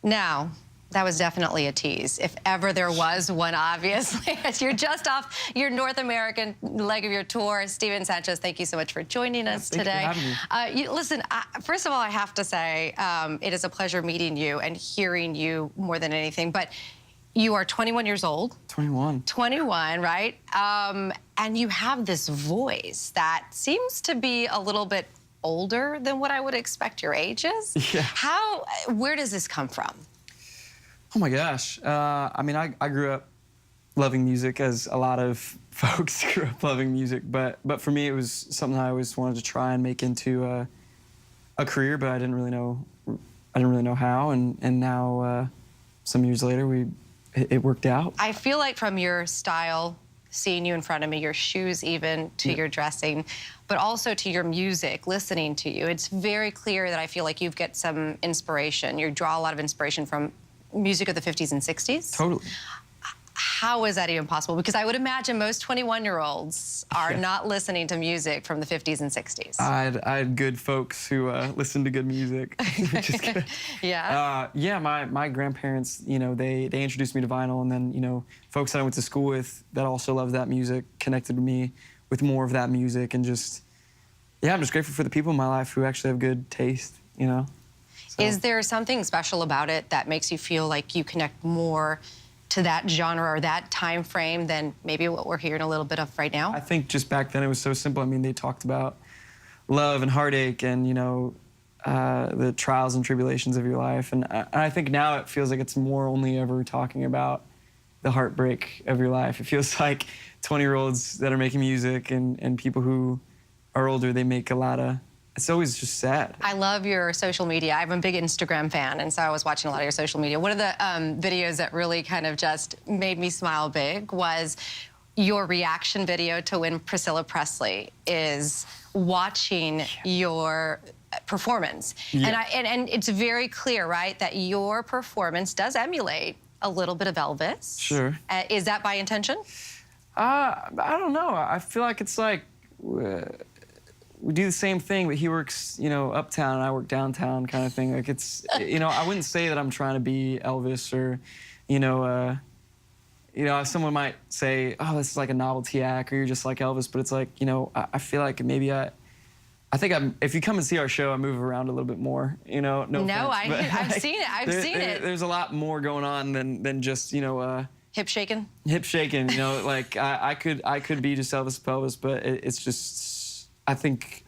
Now, that was definitely a tease, if ever there was one, obviously. As you're just off your North American leg of your tour, Steven Sanchez, thank you so much for joining us today. Thank you for having me. Listen, first of all, I have to say, it is a pleasure meeting you and hearing you more than anything, but you are 21 years old. 21. 21, right? And you have this voice that seems to be a little bit older than what I would expect your age is. Yeah. Where does this come from? Oh my gosh. I mean, I grew up loving music, as a lot of folks grew up loving music, but for me it was something I always wanted to try and make into a career, but I didn't really know how, and now some years later it worked out. I feel like from your style, seeing you in front of me, your shoes even, to your dressing, but also to your music, listening to you, it's very clear that I feel like you've got some inspiration. You draw a lot of inspiration from music of the 50s and 60s. Totally. How is that even possible? Because I would imagine most 21-year-olds are not listening to music from the 50s and 60s. I had good folks who listened to good music, which is good. Yeah? Yeah, my grandparents, you know, they introduced me to vinyl, and then, you know, folks that I went to school with that also loved that music connected me with more of that music, and just, yeah, I'm just grateful for the people in my life who actually have good taste, you know? So. Is there something special about it that makes you feel like you connect more to that genre or that time frame than maybe what we're hearing a little bit of right now? I think just back then it was so simple. I mean, they talked about love and heartache and, you know, the trials and tribulations of your life. And I think now it feels like it's more only ever talking about the heartbreak of your life. It feels like 20-year-olds that are making music and people who are older, they make a lot of, it's always just sad. I love your social media. I'm a big Instagram fan, and so I was watching a lot of your social media. One of the videos that really kind of just made me smile big was your reaction video to when Priscilla Presley is watching your performance. Yeah. And it's very clear, right, that your performance does emulate a little bit of Elvis. Sure. Is that by intention? I don't know. I feel like it's like, we do the same thing, but he works, you know, uptown and I work downtown, kind of thing. Like, it's, you know, I wouldn't say that I'm trying to be Elvis, or, you know, someone might say, oh, this is like a novelty act, or you're just like Elvis, but it's like, you know, I feel like maybe I think if you come and see our show, I move around a little bit more, you know. No, I've seen it. I've seen it. There's a lot more going on than just, you know, hip shaking. Hip shaking, you know, like I could be just Elvis Pelvis, but it's just. I think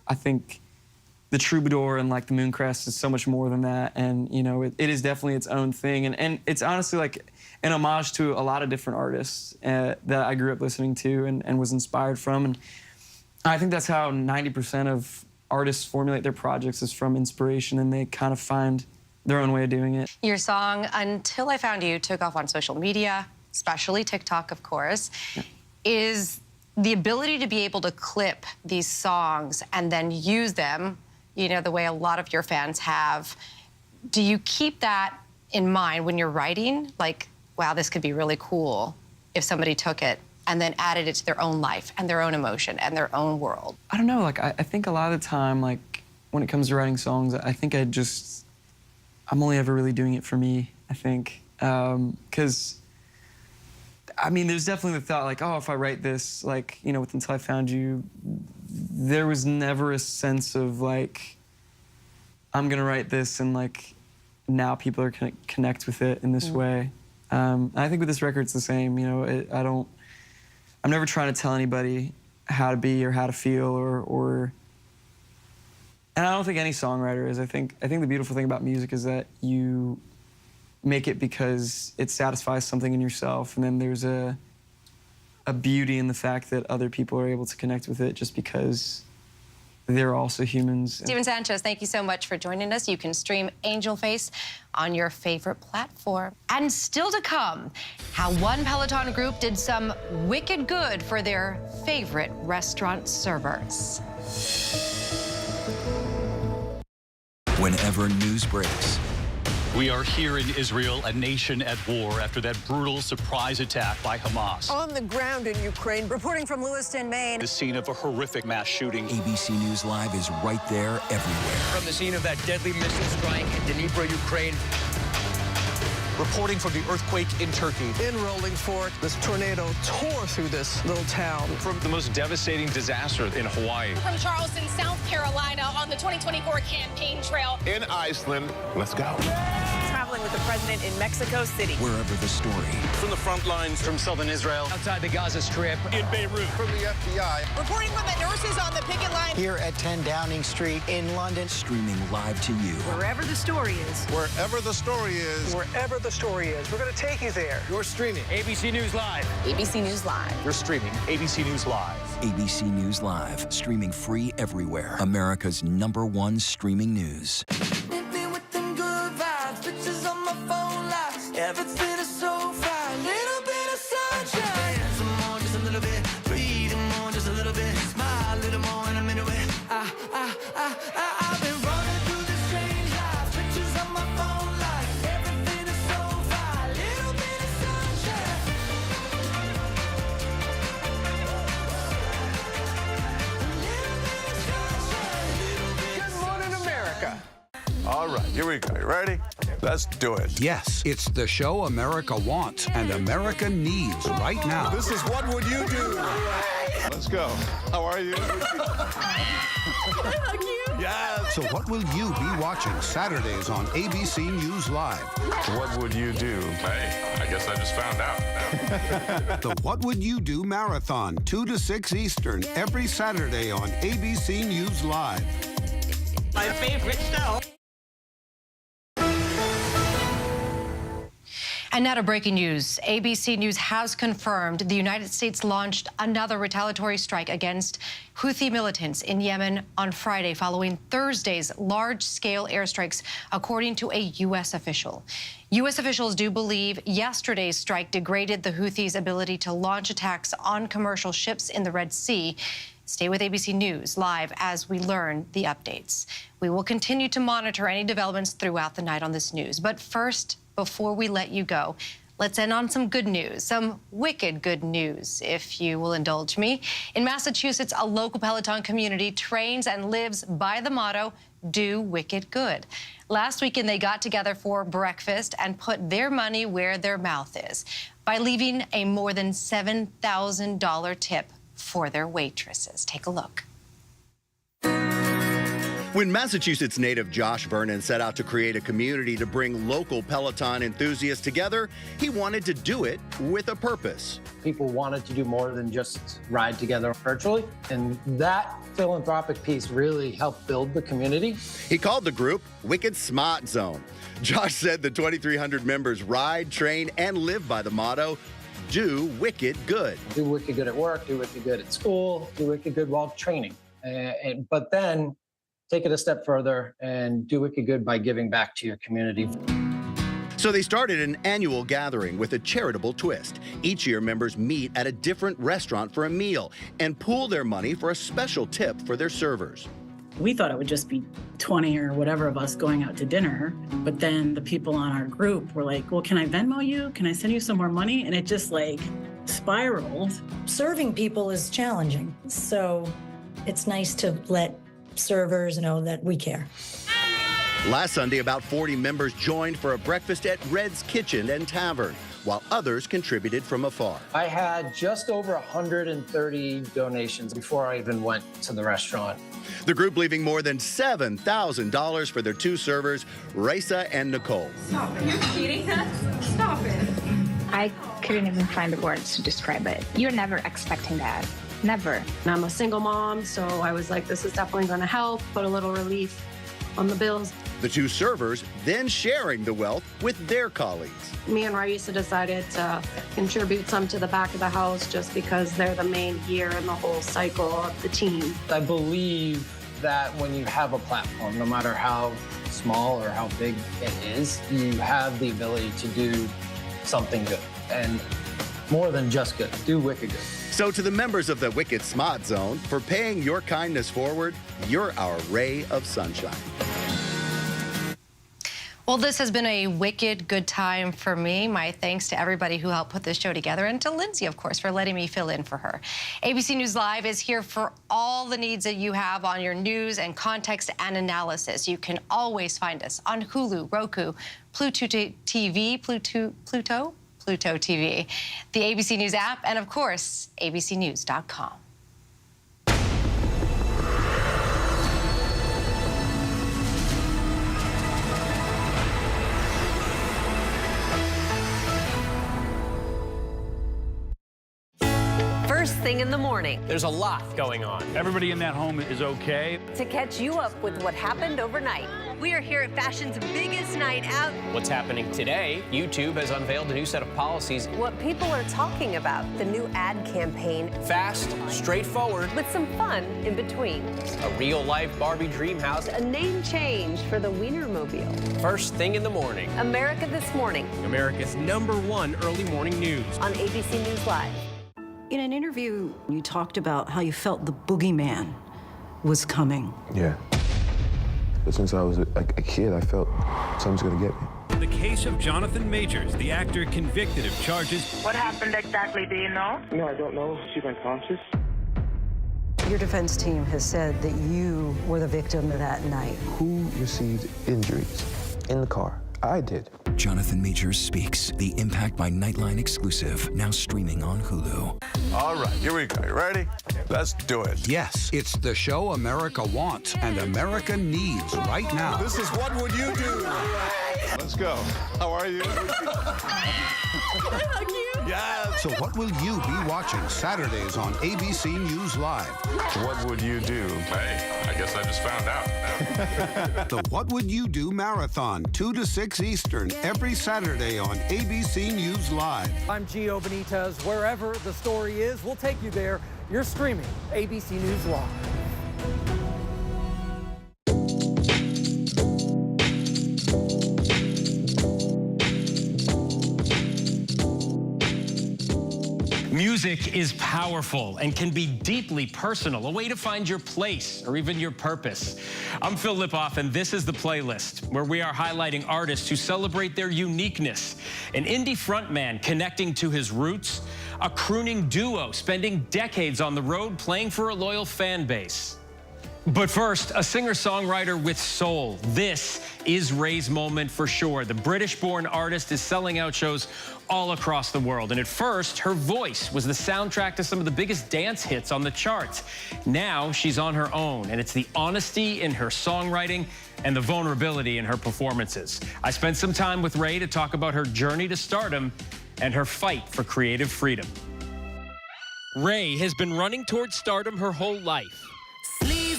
the Troubadour and like the Mooncrest is so much more than that, and you know it is definitely its own thing, and it's honestly like an homage to a lot of different artists that I grew up listening to and was inspired from, and I think that's how 90% of artists formulate their projects, is from inspiration, and they kind of find their own way of doing it. Your song, Until I Found You, took off on social media, especially TikTok, of course. Yeah. Is the ability to be able to clip these songs and then use them, you know, the way a lot of your fans have, do you keep that in mind when you're writing? Like, wow, this could be really cool if somebody took it and then added it to their own life and their own emotion and their own world. I don't know, like, I think a lot of the time, like, when it comes to writing songs, I think I'm only ever really doing it for me, I think. 'Cause, I mean, there's definitely the thought, like, oh, if I write this, like, you know, with Until I Found You, there was never a sense of, like, I'm gonna write this and, like, now people are gonna connect with it in this way. I think with this record, it's the same, you know, I'm never trying to tell anybody how to be or how to feel or and I don't think any songwriter is. I think the beautiful thing about music is that you make it because it satisfies something in yourself, and then there's a beauty in the fact that other people are able to connect with it just because they're also humans. Steven Sanchez, thank you so much for joining us. You can stream Angel Face on your favorite platform. And still to come, how one Peloton group did some wicked good for their favorite restaurant servers. Whenever news breaks, we are here in Israel, a nation at war after that brutal surprise attack by Hamas. On the ground in Ukraine, reporting from Lewiston, Maine. The scene of a horrific mass shooting. ABC News Live is right there everywhere. From the scene of that deadly missile strike in Dnipro, Ukraine. Reporting from the earthquake in Turkey. In rolling forward, this tornado tore through this little town. From the most devastating disaster in Hawaii. From Charleston, South Carolina, on the 2024 campaign trail. In Iceland, let's go. Traveling with the president in Mexico City. Wherever the story. From the front lines, from southern Israel. Outside the Gaza Strip. In Beirut. From the FBI. Reporting from the nurses on the picket line. Here at 10 Downing Street in London. Streaming live to you. Wherever the story is. Wherever the story is. Wherever the story is. We're going to take you there. You're streaming ABC News Live. ABC News Live. You're streaming ABC News Live. ABC News Live. Streaming free everywhere. America's #1 streaming news. Everything is so fine, little bit of sunshine. Some more, just a little bit. Breathe more, just a little bit. Smile a little more, and I'm into it. I've been running through this strange life. Pictures on my phone, like everything is so fine, little bit of sunshine. Good morning, America. All right, here we go. You ready? Let's do it. Yes, it's the show America wants and America needs right now. This is What Would You Do? Let's go. How are you? Yes. So what will you be watching Saturdays on ABC News Live? What would you do? Hey, I guess I just found out. The What Would You Do Marathon, 2 to 6 Eastern, every Saturday on ABC News Live. My favorite show. And now to breaking news. ABC News has confirmed the United States launched another retaliatory strike against Houthi militants in Yemen on Friday, following Thursday's large-scale airstrikes, according to a U.S. official. U.S. officials do believe yesterday's strike degraded the Houthis' ability to launch attacks on commercial ships in the Red Sea. Stay with ABC News Live as we learn the updates. We will continue to monitor any developments throughout the night on this news. But first, before we let you go, let's end on some good news, some wicked good news, if you will indulge me. In Massachusetts, a local Peloton community trains and lives by the motto, do wicked good. Last weekend, they got together for breakfast and put their money where their mouth is by leaving a more than $7,000 tip for their waitresses. Take a look. When Massachusetts native Josh Vernon set out to create a community to bring local Peloton enthusiasts together, he wanted to do it with a purpose. People wanted to do more than just ride together virtually, and that philanthropic piece really helped build the community. He called the group Wicked Smart Zone. Josh said the 2,300 members ride, train, and live by the motto, do wicked good. Do wicked good at work, do wicked good at school, do wicked good while training. But then take it a step further and do wicked good by giving back to your community. So they started an annual gathering with a charitable twist. Each year, members meet at a different restaurant for a meal and pool their money for a special tip for their servers. We thought it would just be 20 or whatever of us going out to dinner. But then the people on our group were like, well, can I Venmo you? Can I send you some more money? And it just like spiraled. Serving people is challenging. So it's nice to let servers know that we care. Last Sunday, about 40 members joined for a breakfast at Red's Kitchen and Tavern, while others contributed from afar. I had just over 130 donations before I even went to the restaurant. The group leaving more than $7,000 for their two servers, Raisa and Nicole. Stop it. You're cheating us? Stop it. I couldn't even find the words to describe it. You're never expecting that. Never. I'm a single mom, so I was like, this is definitely going to help, put a little relief on the bills. The two servers then sharing the wealth with their colleagues. Me and Raisa decided to contribute some to the back of the house just because they're the main gear in the whole cycle of the team. I believe that when you have a platform, no matter how small or how big it is, you have the ability to do something good. And more than just good, do wicked good. So to the members of the Wicked Smart Zone, for paying your kindness forward, you're our ray of sunshine. Well, this has been a wicked good time for me. My thanks to everybody who helped put this show together, and to Lindsay, of course, for letting me fill in for her. ABC News Live is here for all the needs that you have on your news and context and analysis. You can always find us on Hulu, Roku, Pluto TV, Pluto TV, the ABC News app, and of course, abcnews.com. First thing in the morning. There's a lot going on. Everybody in that home is okay. To catch you up with what happened overnight. We are here at fashion's biggest night out. What's happening today? YouTube has unveiled a new set of policies. What people are talking about. The new ad campaign. Fast, straightforward. With some fun in between. A real-life Barbie dream house. A name change for the Wienermobile. First thing in the morning. America This Morning. America's #1 early morning news. On ABC News Live. In an interview, you talked about how you felt the boogeyman was coming. Yeah. But since I was a kid, I felt something's gonna get me. The case of Jonathan Majors, the actor convicted of charges. What happened exactly, do you know? No, I don't know. She's unconscious. Your defense team has said that you were the victim that night. Who received injuries in the car? I did. Jonathan Majors Speaks, the Impact by Nightline exclusive, now streaming on Hulu. All right, here we go. You ready? Let's do it. Yes, it's the show America wants and America needs right now. This is What Would You Do? Let's go. How are you? Yes. So what will you be watching Saturdays on ABC News Live? What would you do? Hey, I guess I just found out. The What Would You Do Marathon, 2 to 6 Eastern, every Saturday on ABC News Live. I'm Gio Benitez. Wherever the story is, we'll take you there. You're streaming ABC News Live. Music is powerful and can be deeply personal, a way to find your place or even your purpose. I'm Phil Lipoff, and this is The Playlist, where we are highlighting artists who celebrate their uniqueness. An indie frontman connecting to his roots, a crooning duo spending decades on the road playing for a loyal fan base. But first, a singer-songwriter with soul. This is Ray's moment for sure. The British-born artist is selling out shows all across the world. And at first, her voice was the soundtrack to some of the biggest dance hits on the charts. Now she's on her own, and it's the honesty in her songwriting and the vulnerability in her performances. I spent some time with Ray to talk about her journey to stardom and her fight for creative freedom. Ray has been running towards stardom her whole life.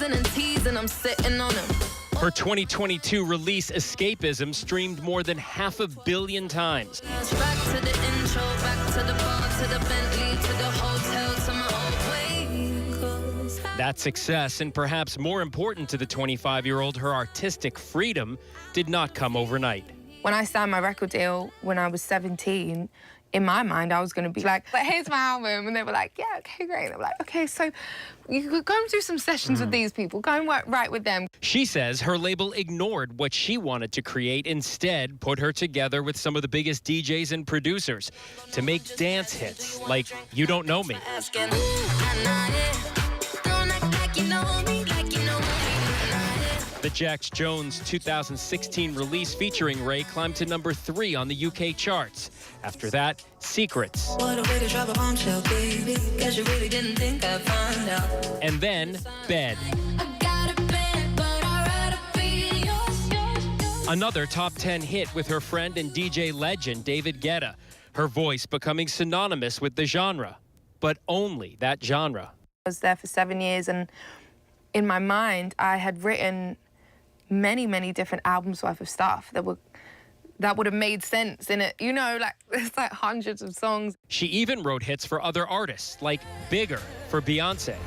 And teasing, I'm sitting on him. Her 2022 release, Escapism, streamed more than 500 million times. Back to the intro, back to the bar, to the Bentley, to the hotel, to my own way. That success, and perhaps more important to the 25-year-old, her artistic freedom, did not come overnight. When I signed my record deal when I was 17, in my mind, I was going to be like, here's my album. And they were like, yeah, okay, great. They were like, okay, so you could go and do some sessions with these people. Go and write with them. She says her label ignored what she wanted to create, instead put her together with some of the biggest DJs and producers to make dance hits like You Don't Know Me. The Jax Jones 2016 release featuring Ray climbed to number 3 on the UK charts. After that, Secrets. What a way to drop a bombshell, baby. Guess you really didn't think I'd find out. And then, Bed. Another top 10 hit with her friend and DJ legend, David Guetta. Her voice becoming synonymous with the genre, but only that genre. I was there for 7 years, and in my mind, I had written many, many different albums worth of stuff that would have made sense in it. You know, like, there's like hundreds of songs. She even wrote hits for other artists, like Bigger for Beyonce.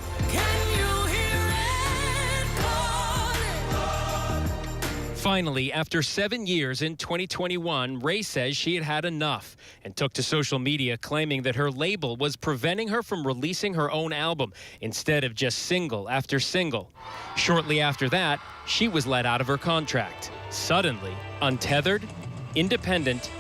Finally, after 7 years in 2021, Ray says she had had enough and took to social media claiming that her label was preventing her from releasing her own album instead of just single after single. Shortly after that, she was let out of her contract, suddenly untethered, independent,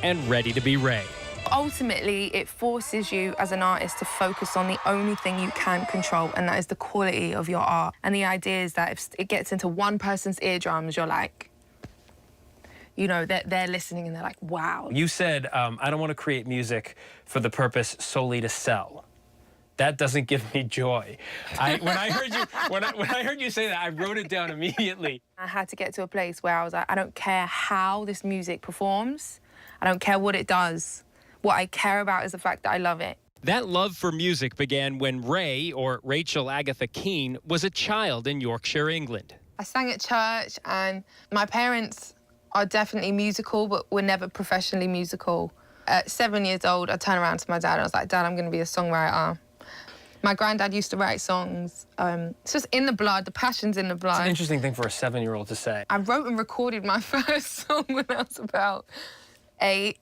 and ready to be Ray. Ultimately, it forces you as an artist to focus on the only thing you can control, and that is the quality of your art. And the idea is that if it gets into one person's eardrums, you're like, you know, they're listening and they're like, wow. You said, I don't want to create music for the purpose solely to sell. That doesn't give me joy. When I heard you say that, I wrote it down immediately. I had to get to a place where I was like, I don't care how this music performs. I don't care what it does. What I care about is the fact that I love it. That love for music began when Ray, or Rachel Agatha Keane, was a child in Yorkshire, England. I sang at church, and my parents are definitely musical, but were never professionally musical. At 7 years old, I turned around to my dad and I was like, Dad, I'm going to be a songwriter. My granddad used to write songs. It's just in the blood. The passion's in the blood. It's an interesting thing for a 7-year-old to say. I wrote and recorded my first song when I was about 8.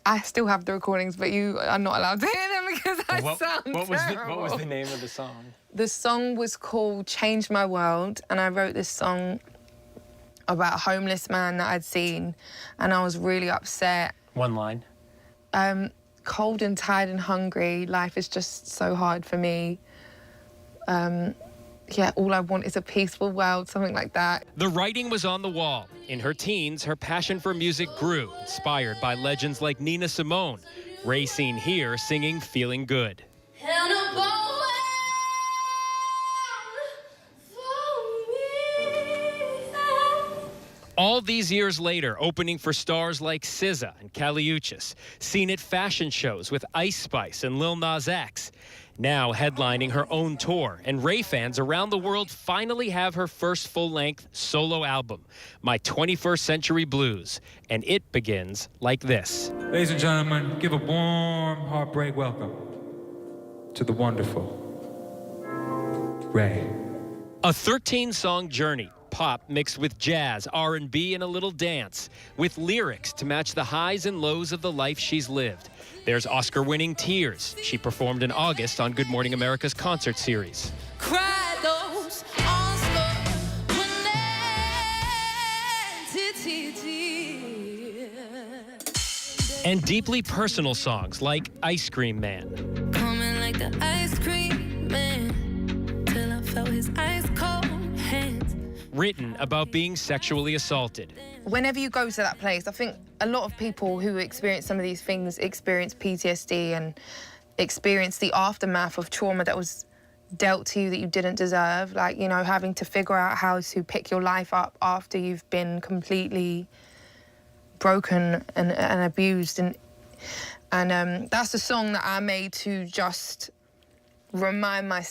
I still have the recordings, but you are not allowed to hear them because I sound terrible. What was the name of the song? The song was called Change My World, and I wrote this song about a homeless man that I'd seen, and I was really upset. One line. Cold and tired and hungry, life is just so hard for me. Yeah, all I want is a peaceful world, something like that. The writing was on the wall. In her teens, her passion for music grew, inspired by legends like Nina Simone. Ray seen here singing Feeling Good. All these years later, opening for stars like SZA and Uchis, seen at fashion shows with Ice Spice and Lil Nas X. Now headlining her own tour, and Ray fans around the world finally have her first full-length solo album, My 21st Century Blues, and it begins like this. Ladies and gentlemen, give a warm heartbreak welcome to the wonderful Ray. A 13-song journey. Pop mixed with jazz, R&B, and a little dance, with lyrics to match the highs and lows of the life she's lived. There's Oscar-winning Tears. She performed in August on Good Morning America's concert series. Cry those Oscar And deeply personal songs like Ice Cream Man. Coming like the ice cream man, till I felt his ice cold hands. Written about being sexually assaulted. Whenever you go to that place, I think a lot of people who experience some of these things experience PTSD and experience the aftermath of trauma that was dealt to you that you didn't deserve. Like, you know, having to figure out how to pick your life up after you've been completely broken and abused. And that's a song that I made to just remind myself